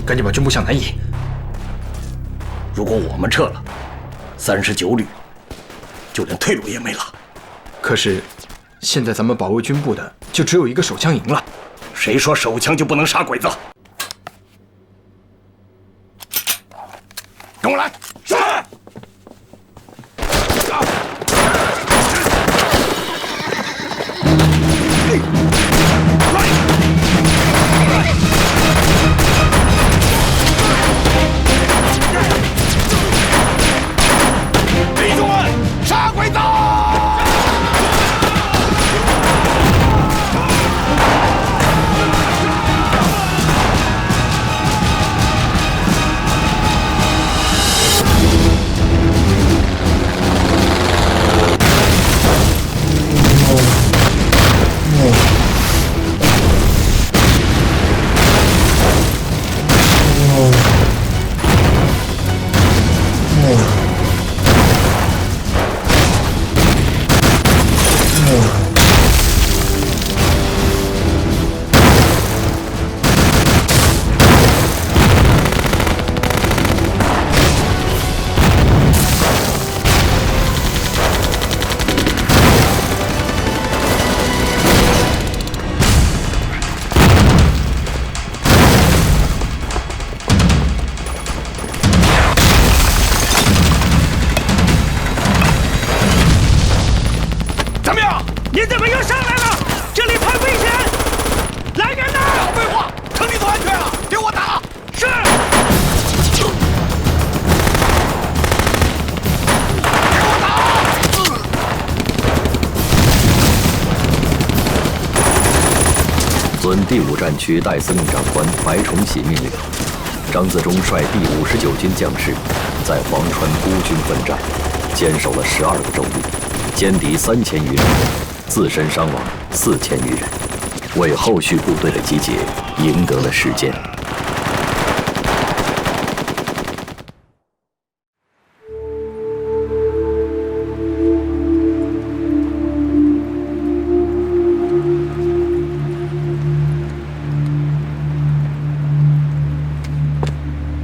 J: 赶紧把军部向南移。如果我们撤了，39旅就连退路也没了。
I: 可是，现在咱们保卫军部的就只有一个手枪营了。
J: 谁说手枪就不能杀鬼子？跟我来！是。弟兄们，杀鬼子！怎么样？你怎么又上来了？这里很危险！来人呐！不要废话，城里头安全了，给我打！是。给我打！
K: 遵第5战区代司令长官白崇禧命令，张自忠率第59军将士在黄川孤军奋战，坚守了12个昼夜，歼敌3000余人，自身伤亡4000余人，为后续部队的集结赢得了时间。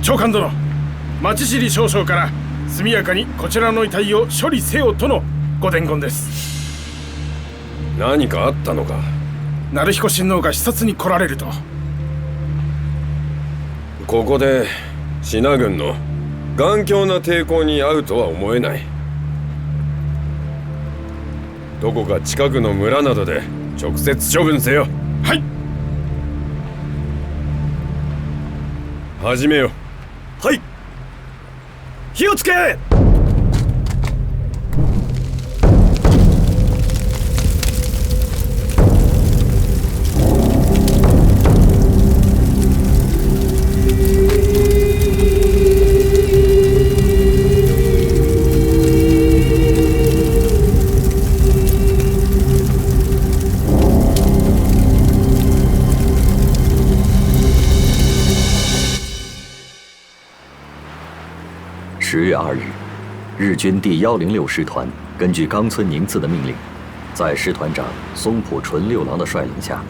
A: 長官殿、町尻少将から速やかにこちらの遺体を処理せよとのご伝言です。
V: 何かあったのか。
A: 成彦親王が視察に来られると。
V: ここで信軍の頑強な抵抗に遭うとは思えない。どこか近くの村などで直接処分せよ。
A: はい。
V: 始めよ。
A: はい。火をつけ。
K: 10月2日，日军第106师团根据冈村宁次的命令，在师团长松浦纯六郎的率领下，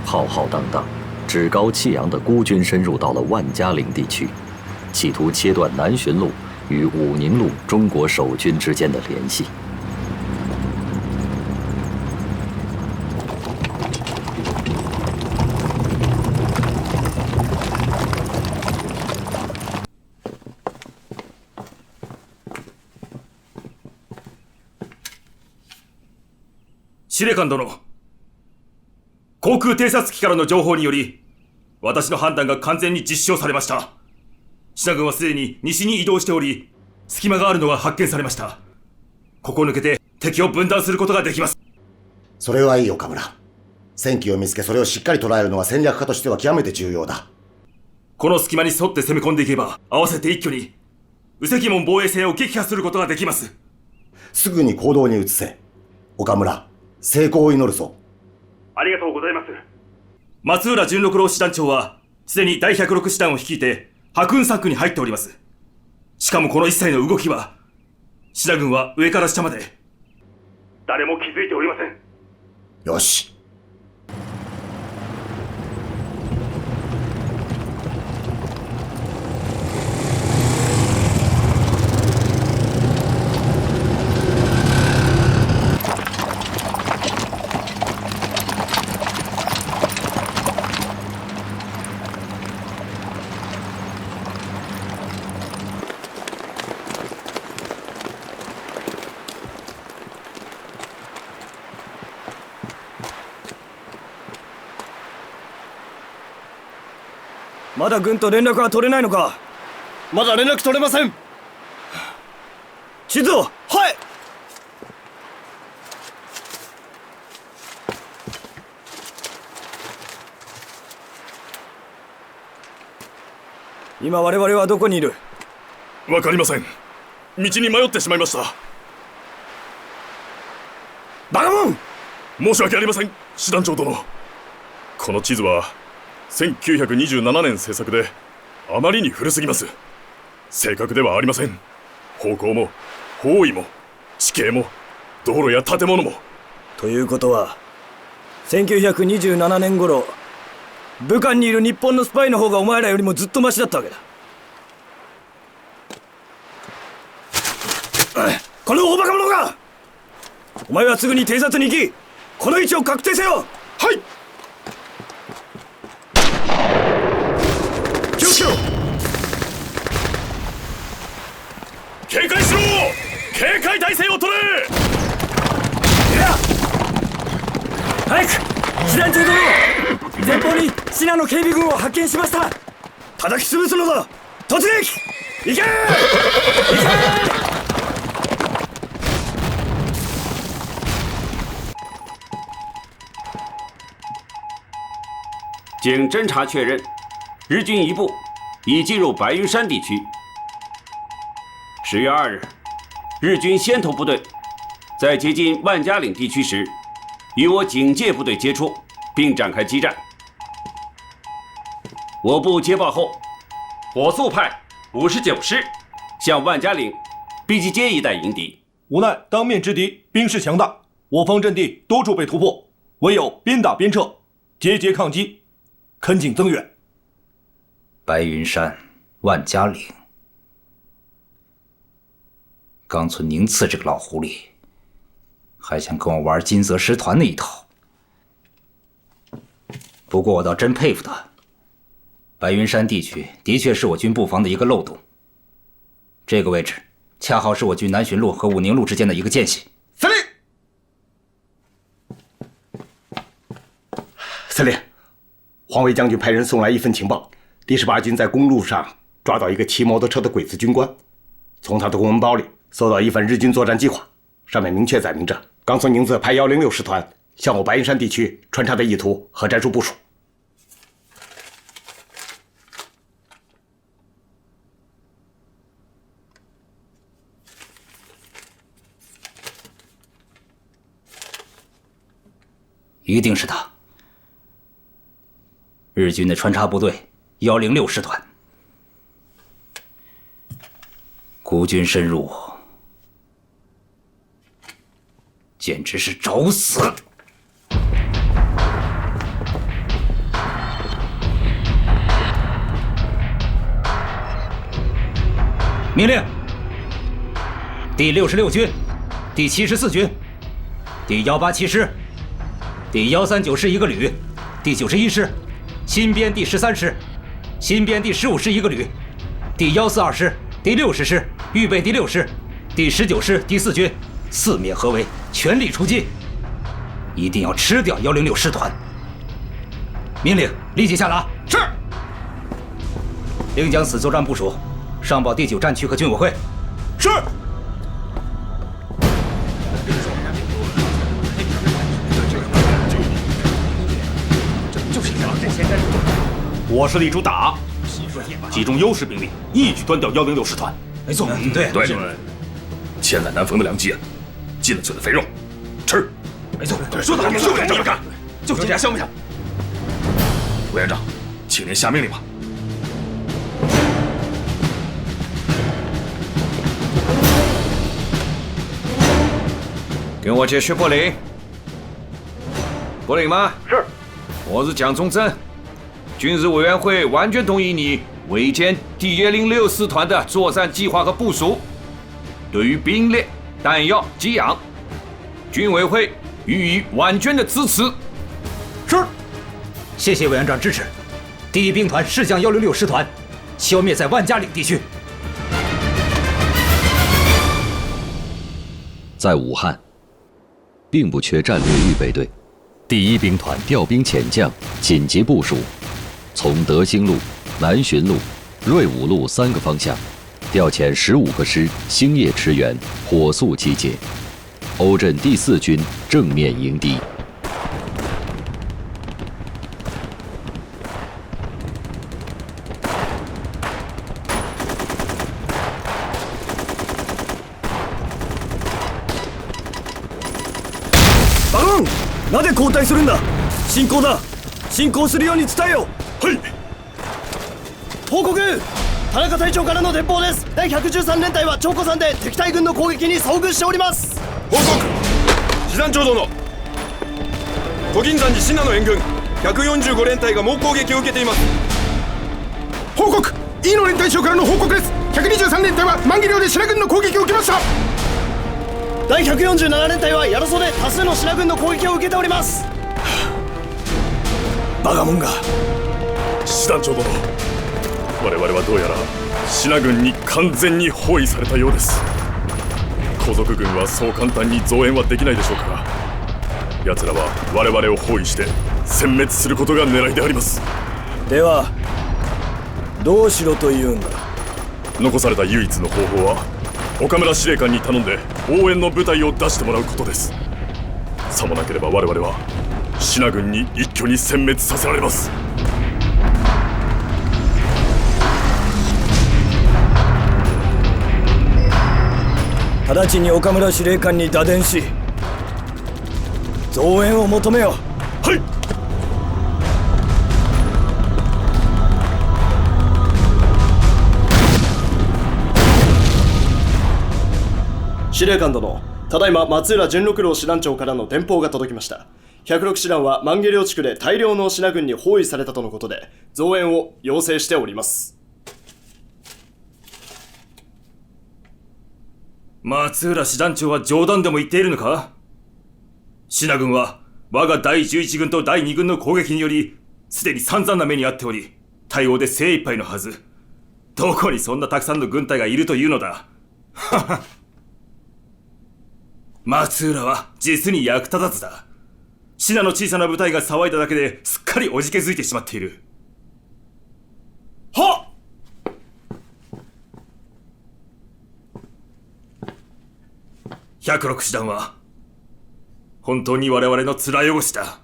K: 浩浩荡荡、趾高气扬的孤军深入到了万家岭地区，企图切断南浔路与武宁路中国守军之间的联系。
S: 司令官殿、航空偵察機からの情報により、私の判断が完全に実証されました。信濃軍はすでに西に移動しており、隙間があるのが発見されました。ここを抜けて敵を分断することができます。
D: それはいい、岡村。戦機を見つけ、それをしっかり捉えるのは戦略家としては極めて重要だ。
S: この隙間に沿って攻め込んでいけば、合わせて一挙に宇関門防衛線を撃破することができます。
D: すぐに行動に移せ。岡村、成功を祈るぞ。
S: ありがとうございます。松浦純六郎師団長は、すでに第106師団を率いて、白雲山区に入っております。しかもこの一切の動きは、信濃軍は上から下まで、誰も気づいておりません。
D: よし。
S: まだ軍と連絡は取れないのか。
J: まだ連絡取れません。
S: 地図を。はい。今我々はどこにいる？
A: わかりません。道に迷ってしまいました。
J: バカモン！
A: 申し訳ありません、師団長殿。この地図は1927年制作であまりに古すぎます。正確ではありません。方向も方位も地形も道路や建物も。
S: ということは1927年頃武漢にいる日本のスパイの方がお前らよりもずっとマシだったわけだ。この大バカ者が！お前はすぐに偵察に行き、この位置を確定せよ。
A: はい。気をつけろ。警戒しろ。警戒態勢を取れ。
S: 早く！師団長殿、前方にシナの警備軍を発見しました。叩き潰すのだ。突撃！行け！行け！
T: 经侦查确认，日军一部已进入白云山地区。10月2日，日军先头部队在接近万家岭地区时，与我警戒部队接触，并展开激战。我部接报后，火速派59师向万家岭、碧鸡街一带迎敌。
O: 无奈当面之敌兵势强大，我方阵地多处被突破，唯有边打边撤，节节抗击。恳请增援。
H: 白云山、万家岭，冈村宁次这个老狐狸，还想跟我玩金泽师团那一套。不过我倒真佩服他。白云山地区的确是我军布防的一个漏洞，这个位置恰好是我军南浔路和武宁路之间的一个间隙。
J: 司令，司令。黄维将军派人送来一份情报，第18军在公路上抓到一个骑摩托车的鬼子军官，从他的公文包里搜到一份日军作战计划，上面明确载明着冈村宁次派106师团向我白云山地区穿插的意图和战术部署。
H: 一定是他。日军的穿插部队106师团，孤军深入，简直是找死！命令：第66军、第74军、第187师、第139师一个旅、第91师。新编第13师、新编第15师一个旅、第142师、第60师、预备第6师、第19师第4军，四面合围，全力出击，一定要吃掉106师团。命令立即下达。是。另将此作战部署上报第9战区和军委会。
O: 是。
C: 我是力主打，集中优势兵力，一举端掉106师团。
H: 没错，
C: 对，
A: 千载难逢的良机啊，进了嘴的肥肉，吃。
H: 没错，
A: 说得好，就该这么干，
H: 就是这样消灭他。
A: 委员长，请您下命令吧。
L: 跟我接续布林。布林吗？
M: 是。
L: 我是蒋中正。军事委员会完全同意你委监第106师团的作战计划和部署，对于兵力、弹药、给养，军委会予以完全的支持。
H: 是，谢谢委员长支持。第1兵团誓将106师团消灭在万家岭地区。
K: 在武汉，并不缺战略预备队。第1兵团调兵遣将，紧急部署，从德兴路南巡路、瑞武路3个方向，调遣15个师星夜驰援，火速集结。欧震第4军正面迎敌。
S: バロン、なぜ交代するんだ。進行だ。進行するように伝えよう。はい。報告。田中隊長からの電報です。第113連隊は長古山で敵対軍の攻撃に遭遇しております。
V: 報告。師団長殿、古今山寺信濃の援軍145連隊が猛攻撃を受けています。
O: 報告。飯野連隊長からの報告です。123連隊は万木寮で信濃軍の攻撃を受けました。
S: 第147連隊はヤロソで多数の信濃軍の攻撃を受けております。バカモンが。
A: 師団長殿、我々はどうやら信濃軍に完全に包囲されたようです。皇族軍はそう簡単に増援はできないでしょうから、奴らは我々を包囲して殲滅することが狙いであります。
S: ではどうしろというんだ。
A: 残された唯一の方法は岡村司令官に頼んで応援の部隊を出してもらうことです。さもなければ我々は信濃軍に一挙に殲滅させられます。
S: 直ちに岡村司令官に打電し増援を求めよう。
A: はい。
S: 司令官殿、ただいま松浦純六郎師団長からの電報が届きました。106師団は万下領地区で大量の信濃軍に包囲されたとのことで増援を要請しております。
N: 松浦師団長は冗談でも言っているのか。信濃軍は我が第11軍と第2軍の攻撃によりすでに散々な目に遭っており、対応で精一杯のはず。どこにそんなたくさんの軍隊がいるというのだ。はは松浦は実に役立たずだ。信濃の小さな部隊が騒いだだけですっかりおじけづいてしまっている。はっ。106師団は本当に我々の面汚しだ。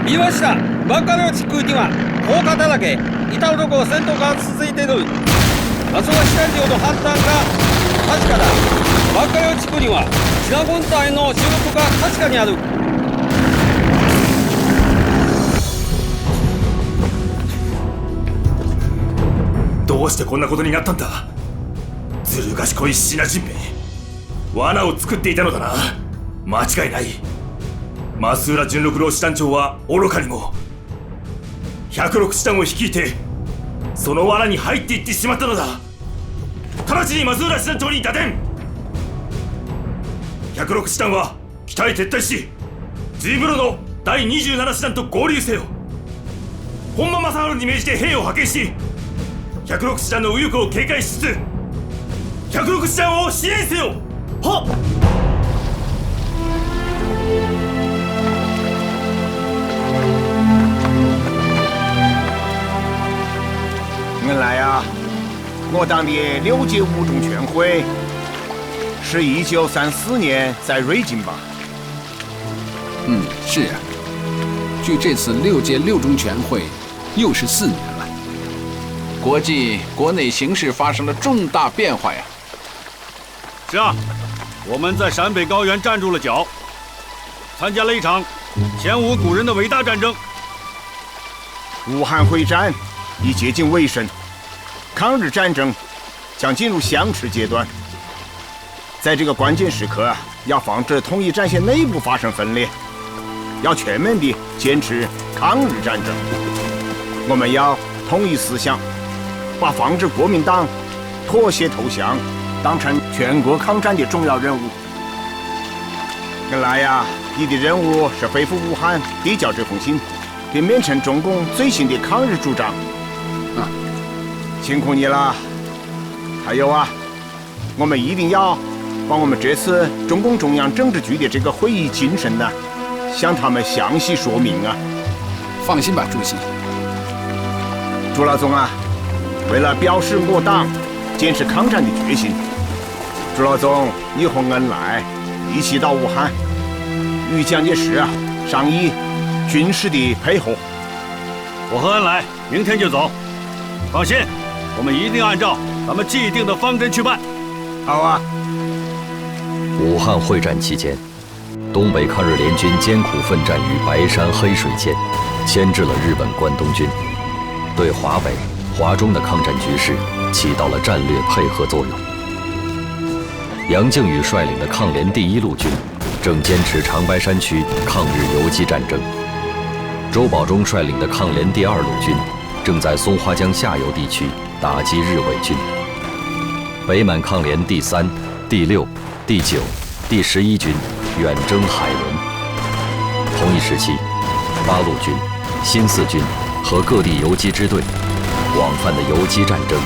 Q: 岩下真っ赤の地区には大方だけ板男戦闘が続いている。松尾師団長の判断が確かだ。真っ赤の地区には信濃軍隊の主力が確かにある。
N: どうしてこんなことになったんだ。ずる賢い信濃人兵、罠を作っていたのだな。間違いない。増浦純六郎師団長は愚かにも106師団を率いてその罠に入っていってしまったのだ。直ちに増浦師団長に打電。106師団は北へ撤退しジーブロの第27師団と合流せよ。本間正治に命じて兵を派遣し106師団の右翼を警戒しつつ106師団を支援せよ。はっ。
U: 原来啊，我党的6届五中全会是1934年在瑞金吧？
R: 是啊。距这次6届六中全会又是4年了，国内形势发生了重大变化呀。
C: 是啊，我们在陕北高原站住了脚，参加了一场前无古人的伟大战争。
U: 武汉会战已接近尾声，抗日战争将进入相持阶段。在这个关键时刻，要防止统一战线内部发生分裂，要全面地坚持抗日战争。我们要统一思想，把防止国民党妥协投降当成全国抗战的重要任务。原来呀，你的任务是恢复武汉，递交这封信，并面陈中共最新的抗日主张。辛苦你了。还有啊，我们一定要把我们这次中共中央政治局的这个会议精神呢，向他们详细说明啊。
R: 放心吧，主席。
U: 朱老总啊，为了表示我党坚持抗战的决心，朱老总，你和恩来一起到武汉，与蒋介石商议军事的配合。
B: 我和恩来明天就走，放心，我们一定按照咱们既定的方针去办。
U: 好啊。
K: 武汉会战期间，东北抗日联军艰苦奋战于白山黑水间，牵制了日本关东军，对华北、华中的抗战局势起到了战略配合作用。杨靖宇率领的抗联第1路军正坚持长白山区抗日游击战争，周保中率领的抗联第2路军正在松花江下游地区打击日伪军。北满抗联第3、第6、第9、第11军远征海伦。同一时期，8路军、新四军和各地游击支队广泛的游击战争，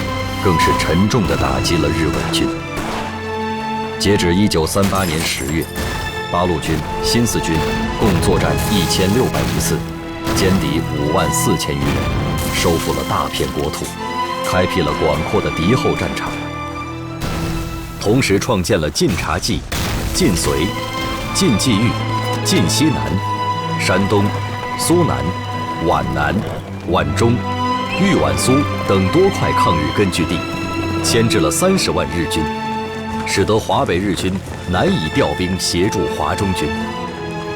K: 更是沉重地打击了日伪军。截止1938年10月，8路军、新四军共作战1601次，歼敌54000余人，收复了大片国土，开辟了广阔的敌后战场。同时创建了晋察冀、晋绥、晋冀豫、晋西南、山东、苏南、皖南、皖中、豫皖苏等多块抗日根据地，牵制了30万日军，使得华北日军难以调兵协助华中军，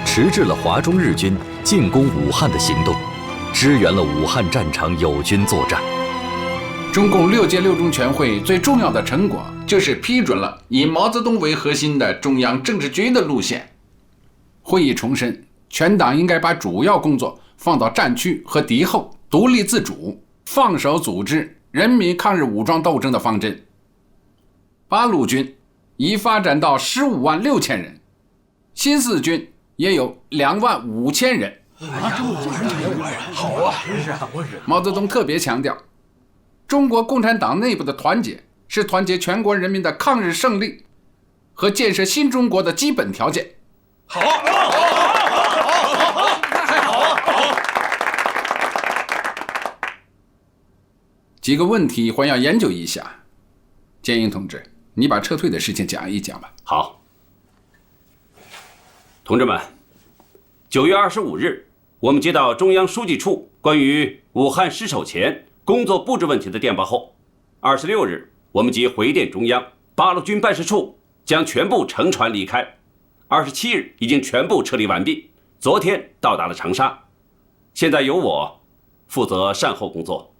K: 迟滞了华中日军进攻武汉的行动，支援了武汉战场友军作战。
R: 中共6届6中全会最重要的成果，就是批准了以毛泽东为核心的中央政治局的路线。会议重申，全党应该把主要工作放到战区和敌后独立自主、放手组织人民抗日武装斗争的方针。8路军已发展到15万6千人，新四军也有2万5千人。
J: 好啊！
R: 毛泽东特别强调，中国共产党内部的团结是团结全国人民的抗日胜利和建设新中国的基本条件。
J: 好，太好了！
R: 几个问题还要研究一下。建英同志，你把撤退的事情讲一讲吧。
T: 好，同志们，9月25日，我们接到中央书记处关于武汉失守前工作布置问题的电报后，26日，我们即回电中央，8路军办事处将全部乘船离开。27日已经全部撤离完毕，昨天到达了长沙，现在由我负责善后工作。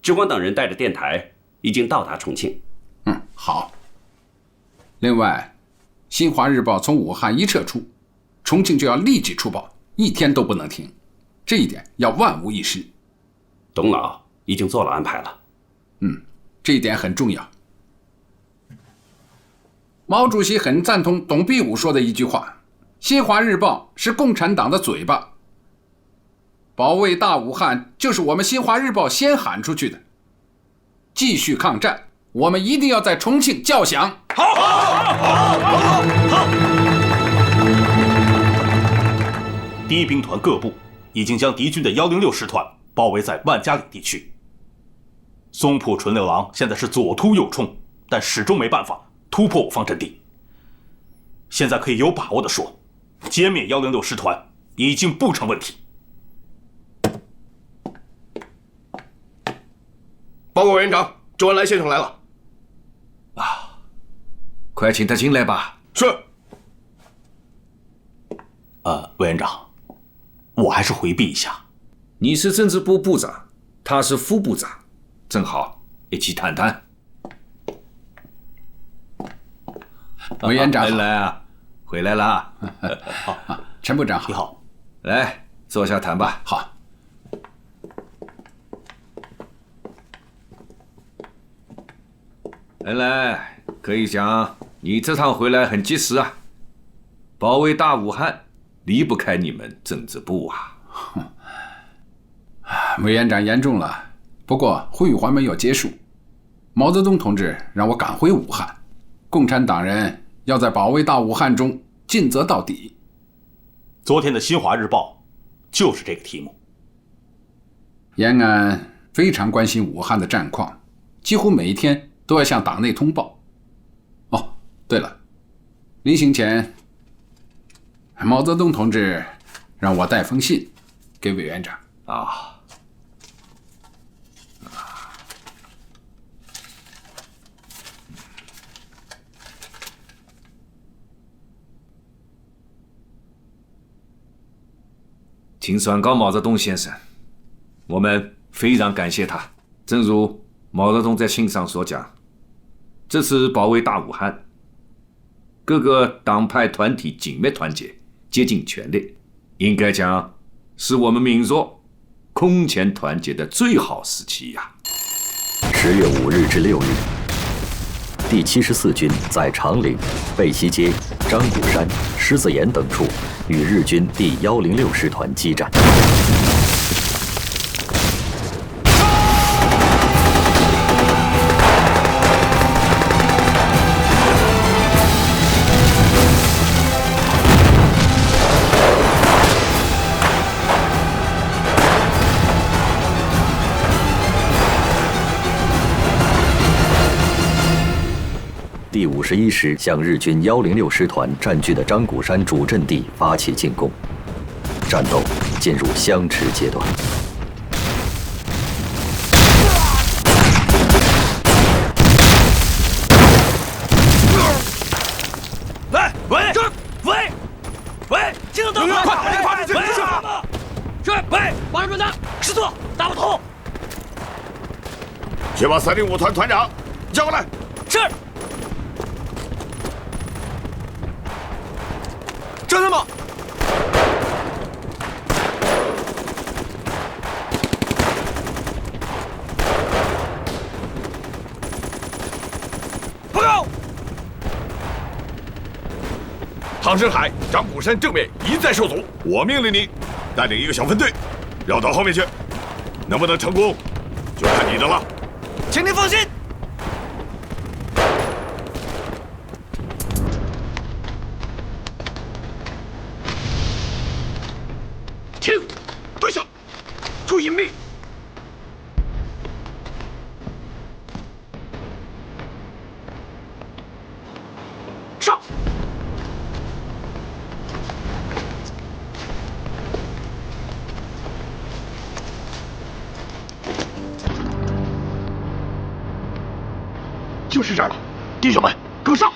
T: 志光等人带着电台已经到达重庆。
R: 好。另外，新华日报从武汉一撤出，重庆就要立即出报，1天都不能停，这一点要万无一失。
T: 董老已经做了安排了。
R: 这一点很重要。毛主席很赞同董必武说的一句话：新华日报是共产党的嘴巴。保卫大武汉就是我们新华日报先喊出去的。继续抗战，我们一定要在重庆叫响。
J: 好！
C: 第一兵团各部已经将敌军的106师团包围在万家岭地区。松浦纯六郎现在是左突右冲，但始终没办法突破我方阵地。现在可以有把握地说，歼灭106师团已经不成问题。
V: 报告委员长，周恩来先生来了。
L: 快请他进来吧。
V: 是。
C: 委员长，我还是回避一下。
L: 你是政治部部长，他是副部长，正好一起谈谈。
R: 委员长，
L: 恩来啊，回来了。
R: 陈部长好。
C: 你好，
L: 来坐下谈吧。
R: 好。
L: 恩来，可以讲你这趟回来很及时啊。保卫大武汉离不开你们政治部啊。
R: 委员长言重了，不过会议还没有结束。毛泽东同志让我赶回武汉，共产党人要在保卫大武汉中尽责到底。
C: 昨天的《新华日报》就是这个题目。
R: 延安非常关心武汉的战况，几乎每一天都要向党内通报。哦，对了，临行前，毛泽东同志让我带封信给委员长。
L: 啊。请转告毛泽东先生，我们非常感谢他。正如毛泽东在信上所讲，这次保卫大武汉，各个党派团体紧密团结，竭尽全力，应该讲是我们民族空前团结的最好时期呀。
K: 10月5日至6日，第74军在长岭、贝溪街、张古山、狮子岩等处与日军第106师团激战。第51师向日军106师团占据的张古山主阵地发起进攻，战斗进入相持阶段。
F: 喂，听得到吗？快，喂，马上转达，师座，大不通。
V: 先把305团团长叫过来。
F: 是。
V: 站那么。
F: 报告。
V: 汤生海、张古山正面一再受阻，我命令你带领一个小分队绕到后面去，能不能成功，就看你的了。
F: 请您放心。
V: 停，蹲下，注意隐蔽。上。就是这儿了，弟兄们，跟上！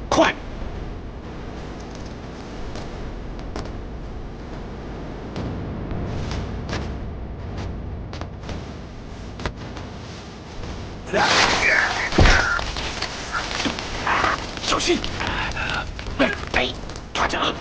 V: 快！小心！哎，抓着！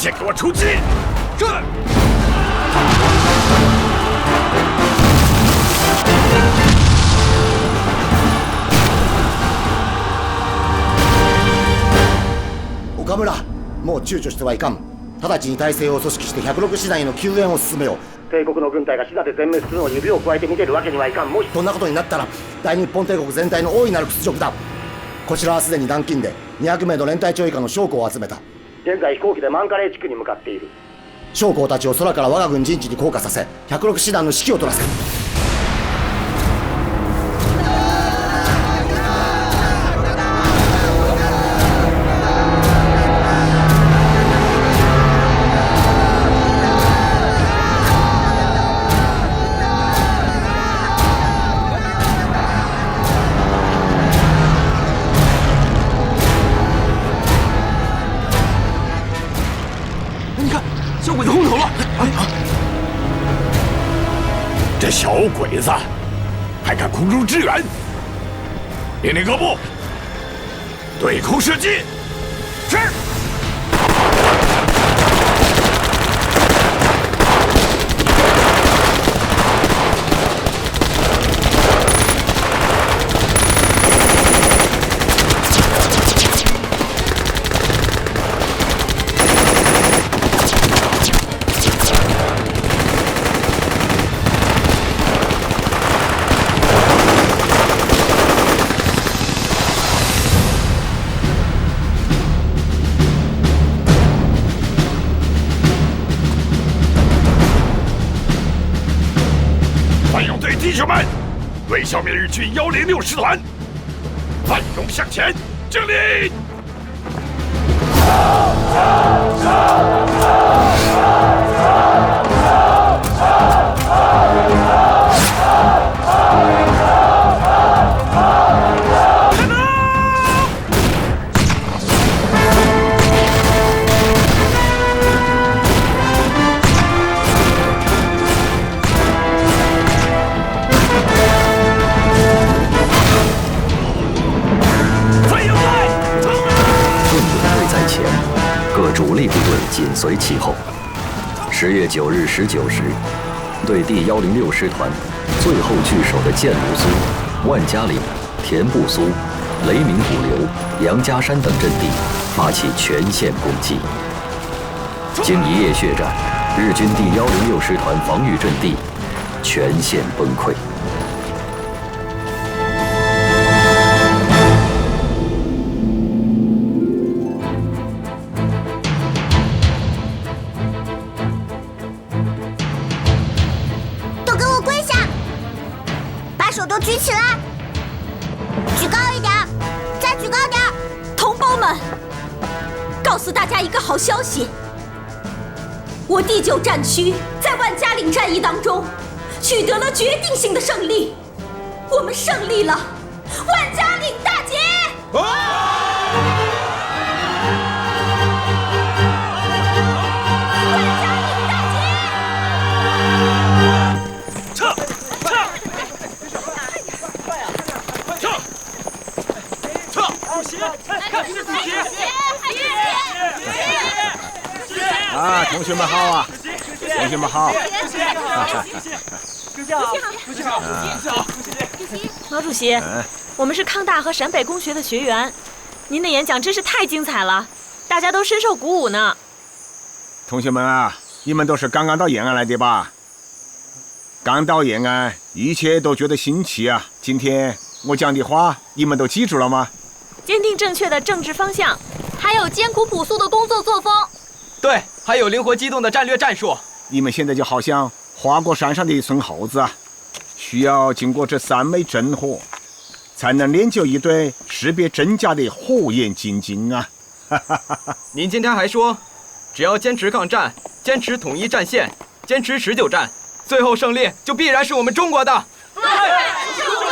V: 线给我出击！
L: 是。
D: 岡村、もう躊躇してはいかん。直ちに体制を組織して106師団への救援を進めよう。帝国の軍隊がシダで全滅するのを指を加えて見てるわけにはいかん。もしそんなことになったら大日本帝国全体の大いなる屈辱だ。こちらはすでに南京で200名の連隊長以下の将校を集めた。現在飛行機でマンカレー地区に向かっている。将校たちを空から我が軍陣地に降下させ106師団の指揮を取らせる。
V: 这小鬼子还敢空中支援！命令各部对空射击！是。弟兄们，为消灭日军106师团，奋勇向前，敬礼！
K: 主力部队紧随其后。10月9日19时，对第106师团最后据守的建卢苏、万家岭、田部苏、雷鸣鼓流、杨家山等阵地发起全线攻击。经一夜血战，日军第106师团防御阵地全线崩溃。
G: 手都举起来，举高一点，再举高点！
P: 同胞们，告诉大家一个好消息，我第9战区在万家岭战役当中取得了决定性的胜利，我们胜利了！万家岭大捷！
U: 啊，同学们好啊！同学们好！
W: 主席好！毛主席，我们是康大和陕北工学的学员，您的演讲真是太精彩了，大家都深受鼓舞呢。
U: 同学们啊，你们都是刚刚到延安来的吧？刚到延安，一切都觉得新奇啊！今天我讲的话，你们都记住了吗？
W: 坚定正确的政治方向，
P: 还有艰苦朴素的工作作风。
E: 对，还有灵活机动的战略战术。
U: 你们现在就好像花果山上的一村猴子啊，需要经过这3枚真火，才能练就一对识别真假的火眼金睛啊！
E: 您今天还说，只要坚持抗战，坚持统一战线，坚持持久战，最后胜利就必然是我们中国的。对，是中国的。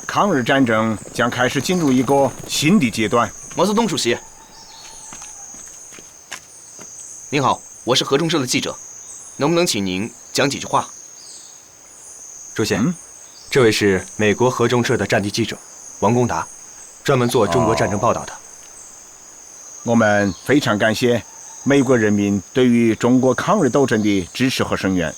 U: 抗日战争将开始进入一个新的阶段。
X: 毛泽东主席，您好，我是合众社的记者，能不能请您讲几句话？
Y: 主席，这位是美国合众社的战地记者王公达，专门做中国战争报道的。
U: 我们非常感谢美国人民对于中国抗日斗争的支持和声援。